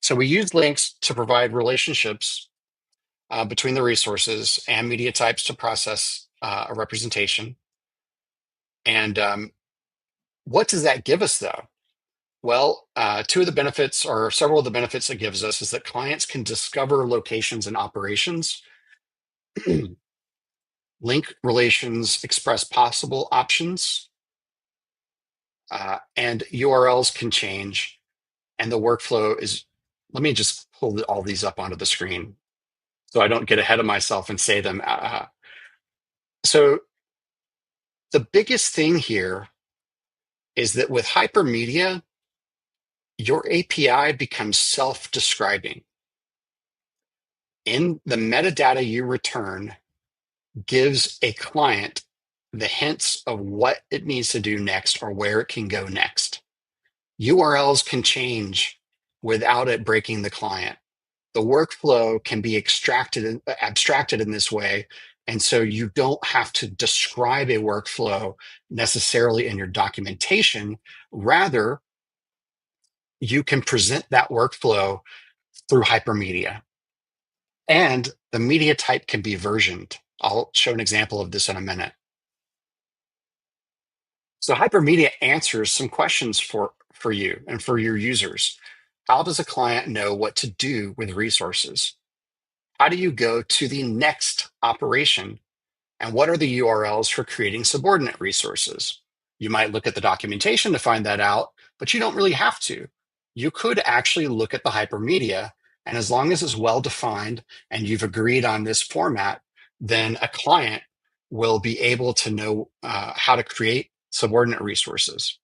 So we use links to provide relationships between the resources and media types to process a representation. And what does that give us, though? Well, two of the benefits, or several of the benefits it gives us, is that clients can discover locations and operations. Link relations express possible options, and URLs can change. And the workflow is, let me just pull all these up onto the screen so I don't get ahead of myself and say them. So the biggest thing here is that with hypermedia, your API becomes self-describing. In the metadata you return gives a client the hints of what it needs to do next or where it can go next. URLs can change without it breaking the client. The workflow can be abstracted in this way. And so you don't have to describe a workflow necessarily in your documentation. Rather, you can present that workflow through hypermedia. And the media type can be versioned. I'll show an example of this in a minute. So hypermedia answers some questions for you and for your users. How does a client know what to do with resources? How do you go to the next operation? And what are the URLs for creating subordinate resources? You might look at the documentation to find that out, but you don't really have to. You could actually look at the hypermedia, and as long as it's well defined and you've agreed on this format, then a client will be able to know how to create subordinate resources.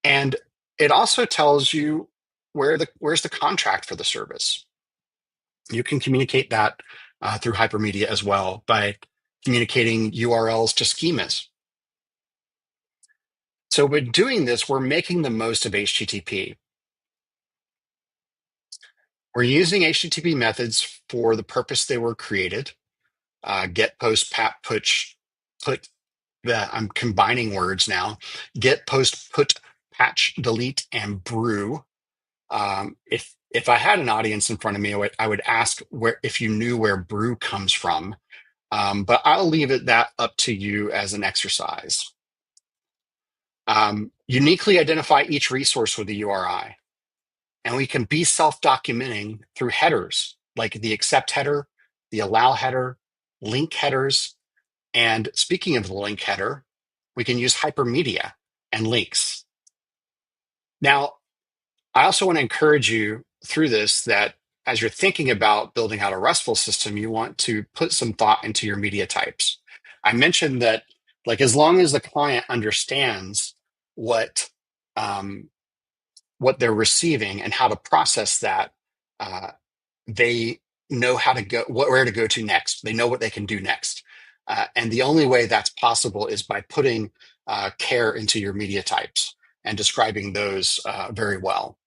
And it also tells you where's the contract for the service. You can communicate that through hypermedia as well by communicating URLs to schemas. So with doing this, we're making the most of HTTP. We're using HTTP methods for the purpose they were created. Get, post, put. I'm combining words now. Get, post, put, patch, delete, and brew. If I had an audience in front of me, I would ask if you knew where brew comes from. But I'll leave that up to you as an exercise. Uniquely identify each resource with a URI. And we can be self-documenting through headers, like the accept header, the allow header, link headers. And speaking of the link header, we can use hypermedia and links. Now, I also want to encourage you through this that as you're thinking about building out a RESTful system, you want to put some thought into your media types. I mentioned that, like, as long as the client understands what they're receiving and how to process that, they know how to go, where to go to next. They know what they can do next. And the only way that's possible is by putting care into your media types and describing those very well.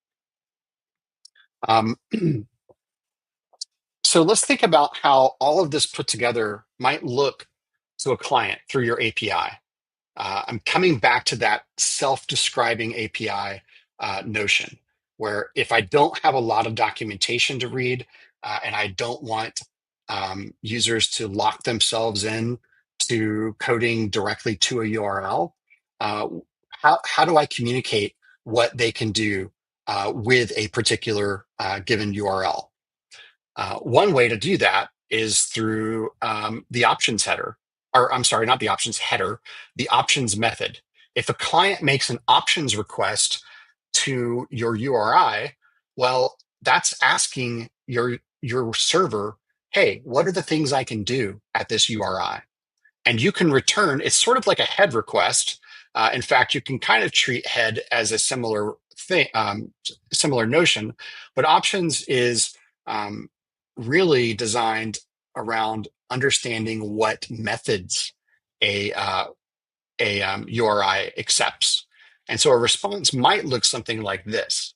So let's think about how all of this put together might look to a client through your API. I'm coming back to that self-describing API notion, where if I don't have a lot of documentation to read, and I don't want users to lock themselves in to coding directly to a URL, how do I communicate what they can do with a particular given URL? One way to do that is through the options header, or I'm sorry, not the options header, the options method. If a client makes an options request to your URI, well, that's asking your server, hey, what are the things I can do at this URI? And you can return, it's sort of like a head request. In fact, you can kind of treat head as a similar thing, similar notion, but options is um, really designed around understanding what methods a URI accepts. And so a response might look something like this.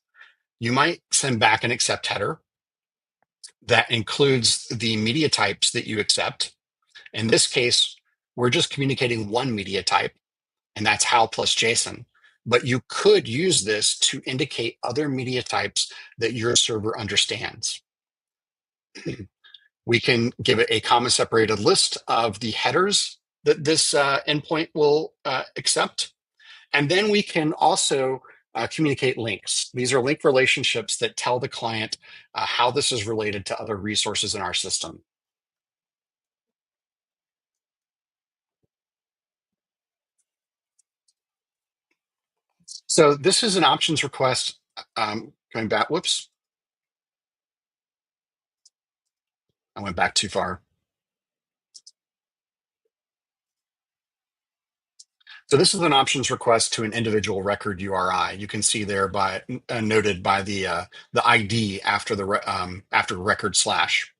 You might send back an accept header that includes the media types that you accept. In this case, we're just communicating one media type, and that's HAL plus JSON. But you could use this to indicate other media types that your server understands. We can give it a comma separated list of the headers that this endpoint will accept. And then we can also communicate links. These are link relationships that tell the client how this is related to other resources in our system. So this is an options request. Going back, whoops, I went back too far. So this is an options request to an individual record URI. You can see there by noted by the ID after the after record slash.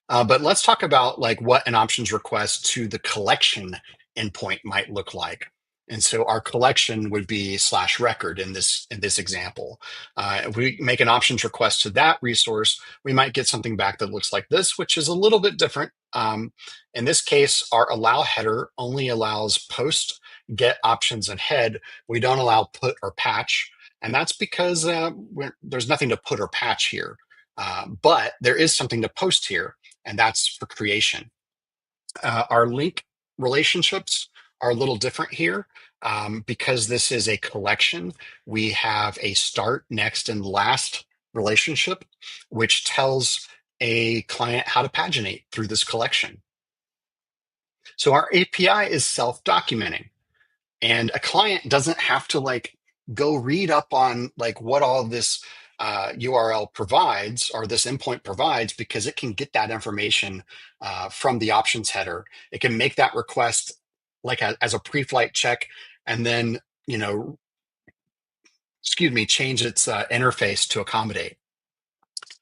But let's talk about like what an options request to the collection endpoint might look like. And so our collection would be slash record in this example. If we make an options request to that resource, we might get something back that looks like this, which is a little bit different. In this case, our allow header only allows post, get options, and head. We don't allow put or patch. And that's because there's nothing to put or patch here. But there is something to post here, and that's for creation. Our link relationships are a little different here because this is a collection. We have a start, next, and last relationship, which tells a client how to paginate through this collection. So our API is self-documenting, and a client doesn't have to like go read up on like what all this URL provides or this endpoint provides, because it can get that information from the options header. It can make that request like as a pre-flight check, and then change its interface to accommodate.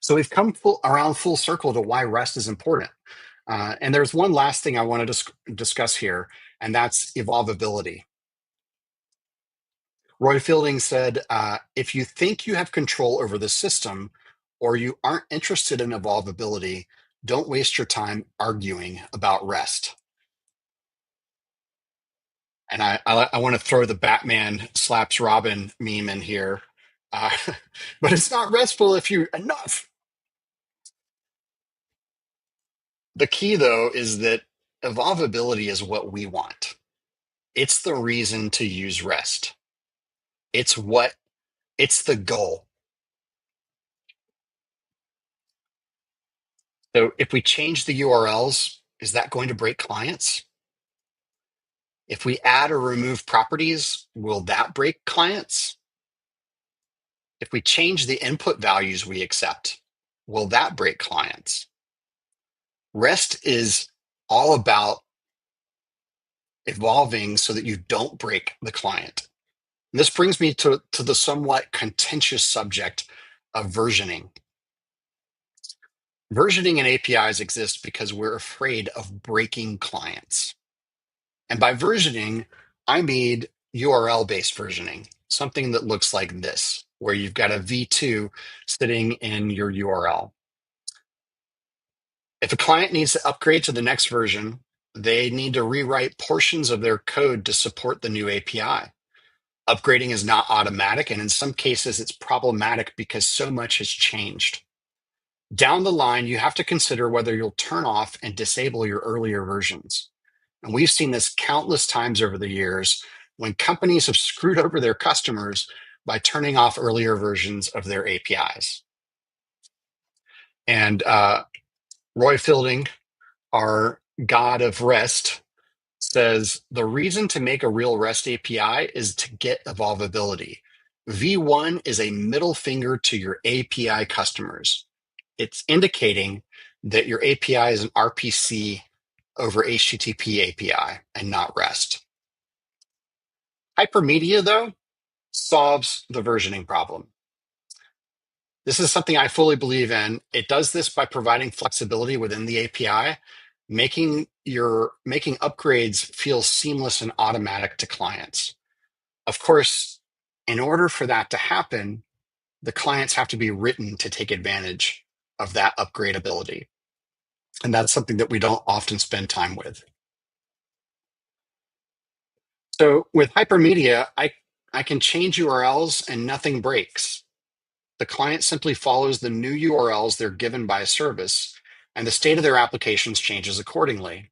So we've come around full circle to why REST is important. And there's one last thing I want to discuss here, and that's evolvability. Roy Fielding said, if you think you have control over the system or you aren't interested in evolvability, don't waste your time arguing about REST. And I want to throw the Batman slaps Robin meme in here. But it's not RESTful if you enough. The key, though, is that evolvability is what we want. It's the reason to use REST. It's the goal. So if we change the URLs, is that going to break clients? If we add or remove properties, will that break clients? If we change the input values we accept, will that break clients? REST is all about evolving so that you don't break the client. And this brings me to the somewhat contentious subject of versioning. Versioning in APIs exists because we're afraid of breaking clients. And by versioning, I mean URL-based versioning, something that looks like this, where you've got a v2 sitting in your URL. If a client needs to upgrade to the next version, they need to rewrite portions of their code to support the new API. Upgrading is not automatic, and in some cases, it's problematic because so much has changed. Down the line, you have to consider whether you'll turn off and disable your earlier versions. And we've seen this countless times over the years when companies have screwed over their customers by turning off earlier versions of their APIs. And Roy Fielding, our god of REST, says the reason to make a real REST API is to get evolvability. V1 is a middle finger to your API customers. It's indicating that your API is an RPC over HTTP API and not REST. Hypermedia, though, solves the versioning problem. This is something I fully believe in. It does this by providing flexibility within the API, making upgrades feel seamless and automatic to clients. Of course, in order for that to happen, the clients have to be written to take advantage of that upgradability. And that's something that we don't often spend time with. So with hypermedia, I can change URLs and nothing breaks. The client simply follows the new URLs they're given by a service, and the state of their applications changes accordingly.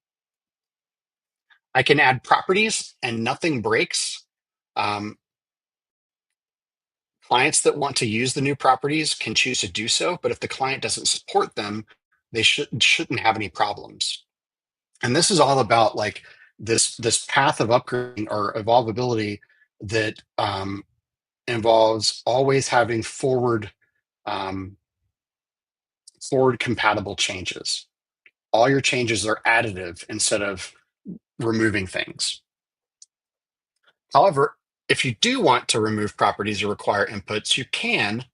I can add properties and nothing breaks. Clients that want to use the new properties can choose to do so, but if the client doesn't support them, they shouldn't have any problems. And this is all about like this path of upgrading or evolvability that involves always having forward compatible changes. All your changes are additive instead of removing things. However, if you do want to remove properties or require inputs, you can,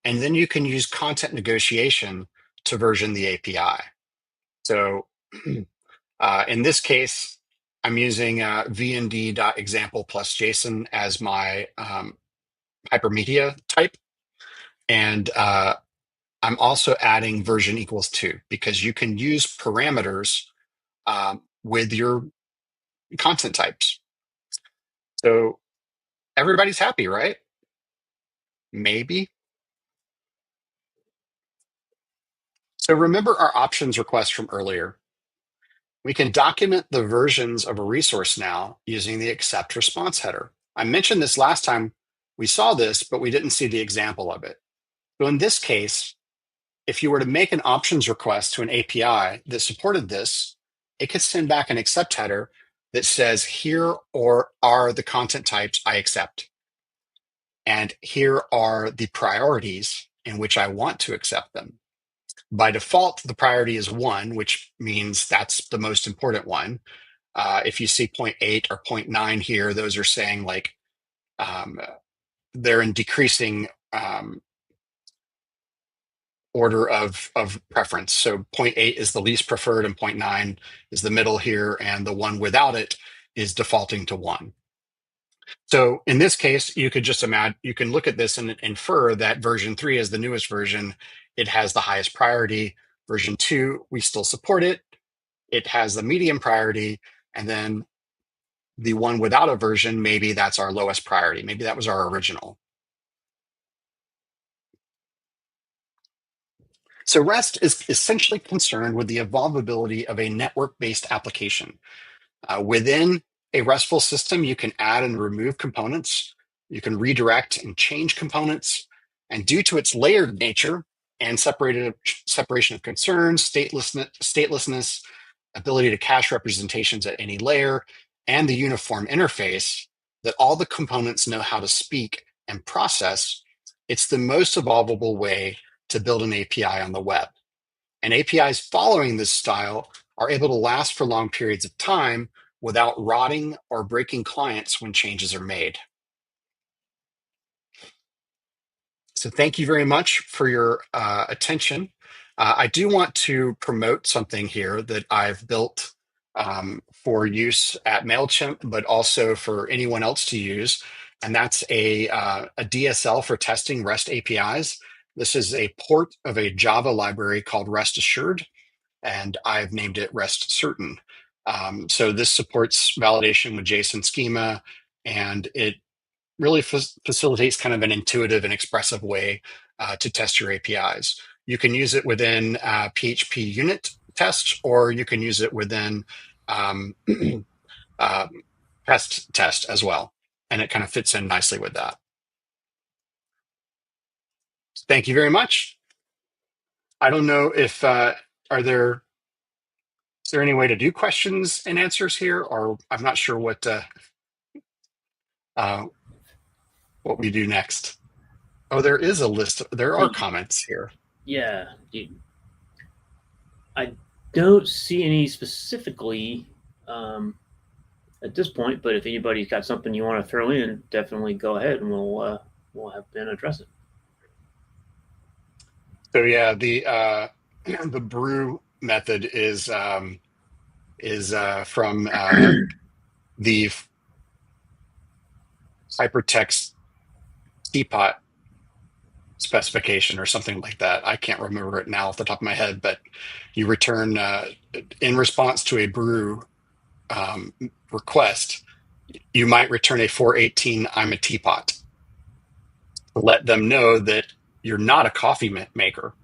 and then you can use content negotiation to version the API. So in this case, I'm using vnd.example plus JSON as my hypermedia type. And I'm also adding version equals 2 because you can use parameters with your content types. So everybody's happy, right? Maybe. So remember our options request from earlier. We can document the versions of a resource now using the accept response header. I mentioned this last time we saw this, but we didn't see the example of it. So in this case, if you were to make an options request to an API that supported this, it could send back an accept header that says, here are the content types I accept. And here are the priorities in which I want to accept them. By default, the priority is 1, which means that's the most important one. If you see 0.8 or 0.9 here, those are saying like they're in decreasing order of preference. So 0.8 is the least preferred and 0.9 is the middle here, and the one without it is defaulting to 1. So in this case, you could just imagine, you can look at this and infer that version 3 is the newest version. It has the highest priority. Version 2, we still support it. It has the medium priority. And then the one without a version, maybe that's our lowest priority. Maybe that was our original. So REST is essentially concerned with the evolvability of a network-based application. Within a RESTful system, you can add and remove components. You can redirect and change components. And due to its layered nature and separation of concerns, statelessness, ability to cache representations at any layer, and the uniform interface that all the components know how to speak and process, it's the most evolvable way to build an API on the web. And APIs following this style are able to last for long periods of time without rotting or breaking clients when changes are made. So thank you very much for your attention. I do want to promote something here that I've built for use at MailChimp, but also for anyone else to use. And that's a DSL for testing REST APIs. This is a port of a Java library called REST Assured, and I've named it REST Certain. So this supports validation with JSON schema, and it really facilitates kind of an intuitive and expressive way to test your APIs. You can use it within PHP unit tests, or you can use it within um, uh, test as well. And it kind of fits in nicely with that. Thank you very much. I don't know if is there any way to do questions and answers here, or I'm not sure uh, what we do next. Oh, there is a list. There are comments here. Yeah, I don't see any specifically at this point, but if anybody's got something you want to throw in, definitely go ahead and we'll have Ben address it. So yeah, the brew method is from the hypertext teapot specification or something like that. I can't remember it now off the top of my head, but you return in response to a brew request, you might return a 418 I'm a teapot to let them know that you're not a coffee maker.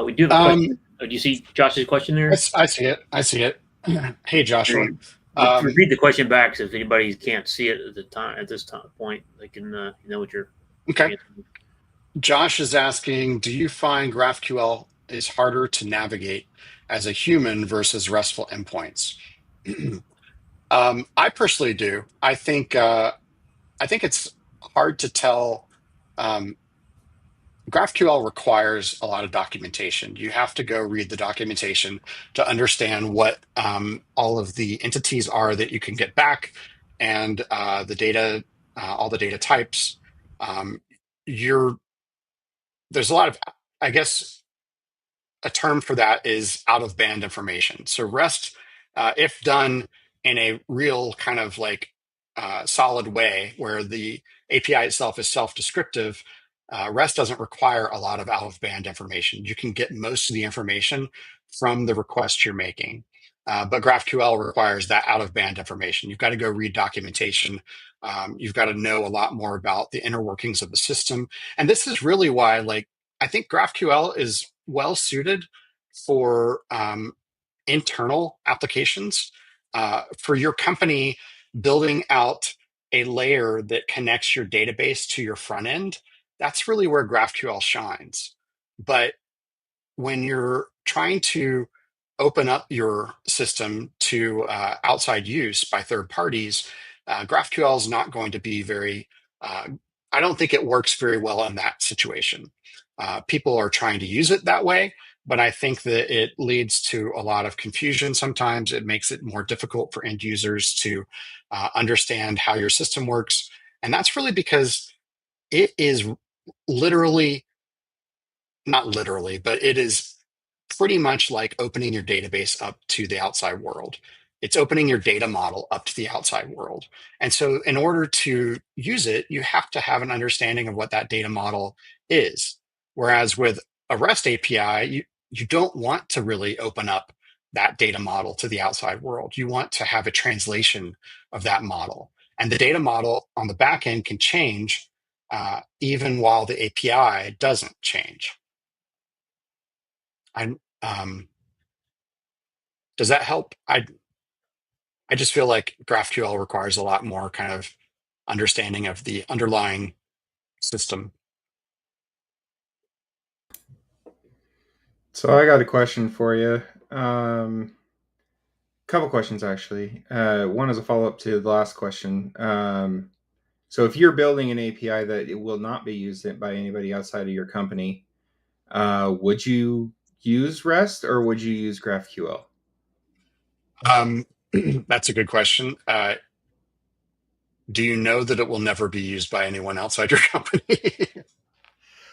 We do have a question. Do you see Josh's question there? I see it. I see it. Hey, Joshua. Repeat the question back, so if anybody can't see it at this point, they can know what you're. Okay. Josh is asking, do you find GraphQL is harder to navigate as a human versus RESTful endpoints? I personally do. I think it's hard to tell. GraphQL requires a lot of documentation. You have to go read the documentation to understand what all of the entities are that you can get back, and the data, all the data types. There's a lot of, I guess, a term for that is out of band information. So REST, if done in a real kind of like solid way where the API itself is self-descriptive, REST doesn't require a lot of out of band information. You can get most of the information from the request you're making. But GraphQL requires that out of band information. You've got to go read documentation. You've got to know a lot more about the inner workings of the system. And this is really why, like, I think GraphQL is well suited for internal applications. For your company building out a layer that connects your database to your front end, that's really where GraphQL shines. But when you're trying to open up your system to outside use by third parties, GraphQL is not going to be I don't think it works very well in that situation. People are trying to use it that way, but I think that it leads to a lot of confusion sometimes. It makes it more difficult for end users to understand how your system works. And that's really because it is literally, not literally, but it is pretty much like opening your database up to the outside world. It's opening your data model up to the outside world. And so, in order to use it, you have to have an understanding of what that data model is. Whereas with a REST API, you don't want to really open up that data model to the outside world. You want to have a translation of that model. And the data model on the back end can change even while the API doesn't change. Does that help? I just feel like GraphQL requires a lot more kind of understanding of the underlying system. So I got a question for you. Couple questions actually. One is a follow up to the last question. So if you're building an API that it will not be used by anybody outside of your company, would you use REST or would you use GraphQL? That's a good question. Do you know that it will never be used by anyone outside your company?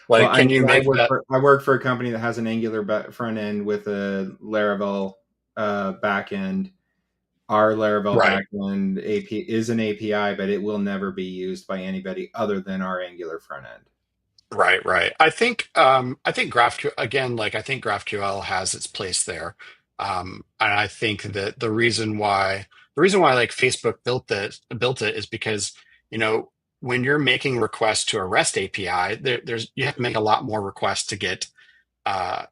Well, Can you make that? I work for a company that has an Angular front end with a Laravel back end. Our Laravel Right. backend AP is an API, but it will never be used by anybody other than our Angular front end. Right. I think GraphQL again, like I think GraphQL has its place there. And I think that the reason why like Facebook built it is because, you know, when you're making requests to a REST API, there's you have to make a lot more requests to get uh,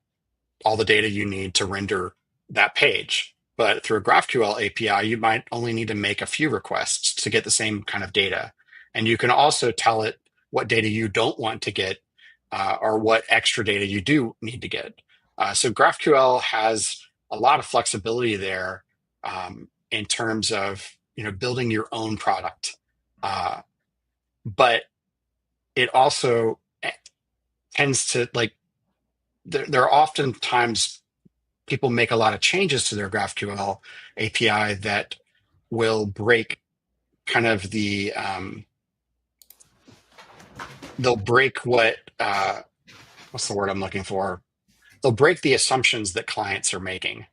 all the data you need to render that page. But through a GraphQL API, you might only need to make a few requests to get the same kind of data. And you can also tell it what data you don't want to get, or what extra data you do need to get. So GraphQL has a lot of flexibility there, in terms of, building your own product. Uh, but it also tends to like there are often times people make a lot of changes to their GraphQL API that will break kind of they'll break what's the word I'm looking for? They'll break the assumptions that clients are making.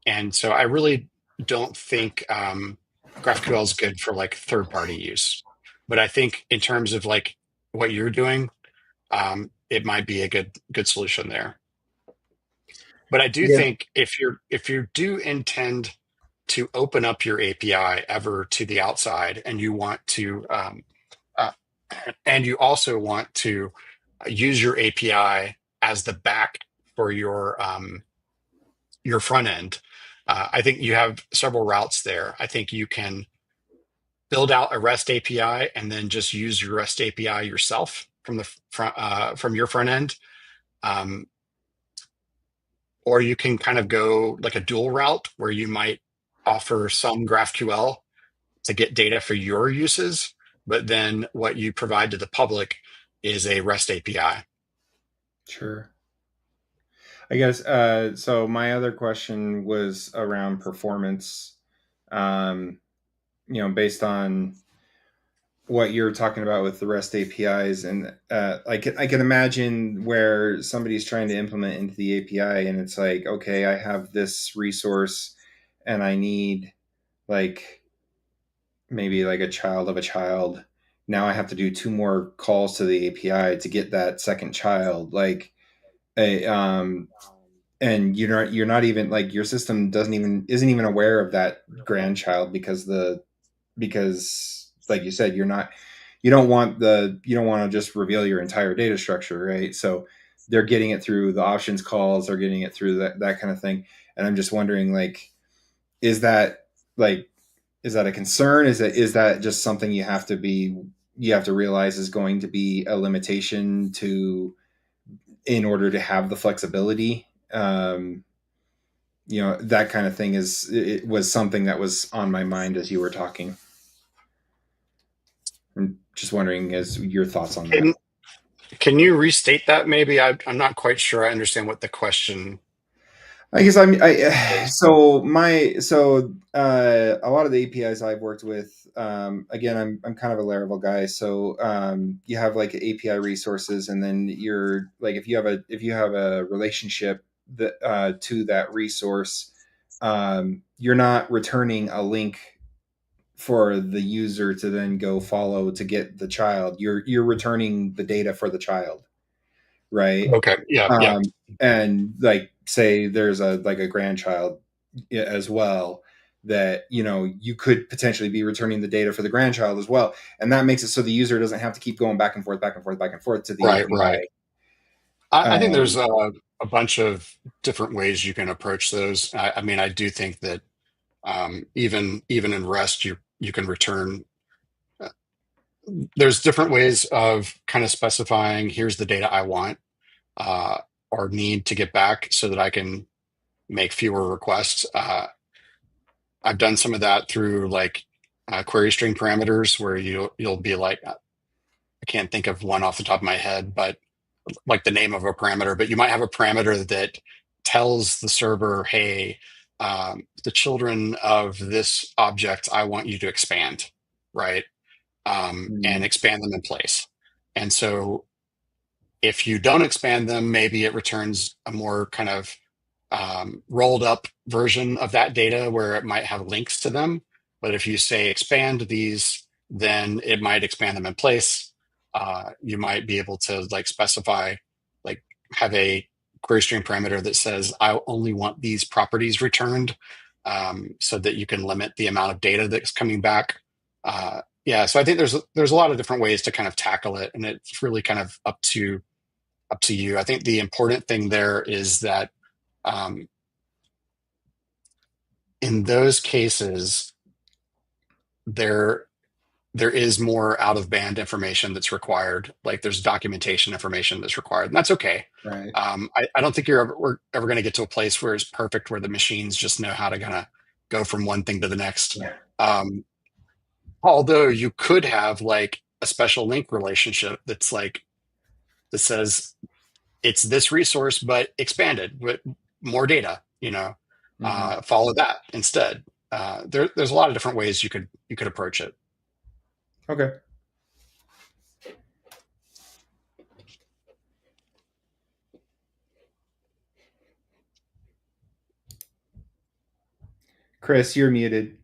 And so I really don't think GraphQL is good for like third party use. But I think in terms of like what you're doing, it might be a good solution there. But I do Yeah. think if you do intend to open up your API ever to the outside, and you want to, uh, and you also want to use your API as the back for your front end, I think you have several routes there. I think you can build out a REST API and then just use your REST API yourself from the front, from your front end. Um, or you can kind of go like a dual route where you might offer some GraphQL to get data for your uses, but then what you provide to the public is a REST API. Sure. I guess so. My other question was around performance. Um, based on what you're talking about with the REST APIs, and I can imagine where somebody's trying to implement into the API, and it's like, okay, I have this resource, and I need like maybe like a child of a child. Now I have to do two more calls to the API to get that second child. Like, a and you're not even like your system isn't even aware of that grandchild because like you said, you don't want to just reveal your entire data structure, right? So they're getting it through the options calls, they're getting it through that kind of thing. And I'm just wondering, like, is that like is that a concern? Is that just something you have to realize is going to be a limitation to in order to have the flexibility? That kind of thing it was something that was on my mind as you were talking. I'm just wondering as your thoughts on that. Can, can you restate that maybe? I'm not quite sure I understand what the question I guess I is. so my so a lot of the APIs I've worked with, again, I'm kind of a Laravel guy, so you have like API resources, and then you're like, if you have a relationship that to that resource, you're not returning a link for the user to then go follow to get the child. You're returning the data for the child, right? Okay. Yeah. Yeah. And like, say there's a grandchild as well, that you could potentially be returning the data for the grandchild as well, and that makes it so the user doesn't have to keep going back and forth, back and forth, back and forth to the Right. API. I think there's um, a bunch of different ways you can approach those. I mean, I do think that even in REST, you can return. uh, There's different ways of kind of specifying, here's the data I want, uh, or need to get back so that I can make fewer requests. I've done some of that through like query string parameters, where you'll be like, I can't think of one off the top of my head, but like the name of a parameter, but you might have a parameter that tells the server, hey, the children of this object, I want you to expand, right? And mm, expand them in place. And so if you don't expand them, maybe it returns a more kind of rolled up version of that data where it might have links to them. But if you say expand these, then it might expand them in place. You might be able to like specify, like have a query string parameter that says, I only want these properties returned, so that you can limit the amount of data that's coming back. Yeah, so I think there's a lot of different ways to kind of tackle it, and it's really kind of up to you. I think the important thing there is that in those cases, there is more out of band information that's required. Like there's documentation information that's required, and that's okay. Right. I don't think we're ever going to get to a place where it's perfect, where the machines just know how to kind of go from one thing to the next. Yeah. Although you could have like a special link relationship that's like, that says it's this resource, but expanded with more data, follow that instead. There's a lot of different ways you could approach it. Okay. Chris, you're muted.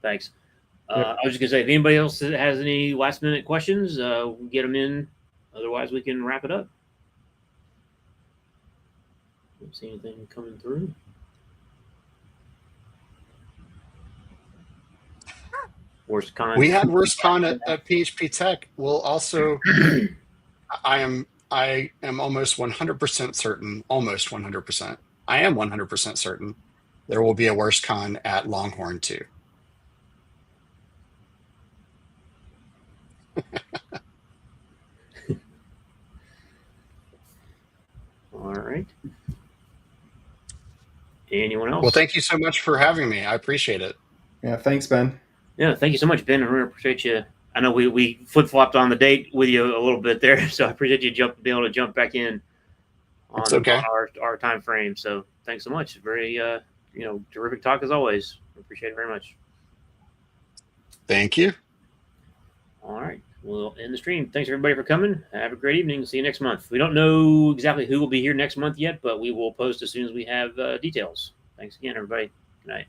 Thanks. Yep. I was just gonna say, if anybody else has any last minute questions, get them in. Otherwise, we can wrap it up. Don't see anything coming through. Worst con. We had worst con at PHP Tech. We'll also, I am almost 100% certain, almost 100%. I am 100% certain there will be a worst con at Longhorn too. All right. Anyone else? Well, thank you so much for having me. I appreciate it. Yeah, thanks, Ben. Yeah, thank you so much, Ben. I really appreciate you. I know we flip flopped on the date with you a little bit there, so I appreciate you being able to jump back in on, okay. on our time frame. So thanks so much. Very terrific talk as always. Appreciate it very much. Thank you. All right, we'll end the stream. Thanks everybody for coming. Have a great evening. See you next month. We don't know exactly who will be here next month yet, but we will post as soon as we have details. Thanks again, everybody. Good night.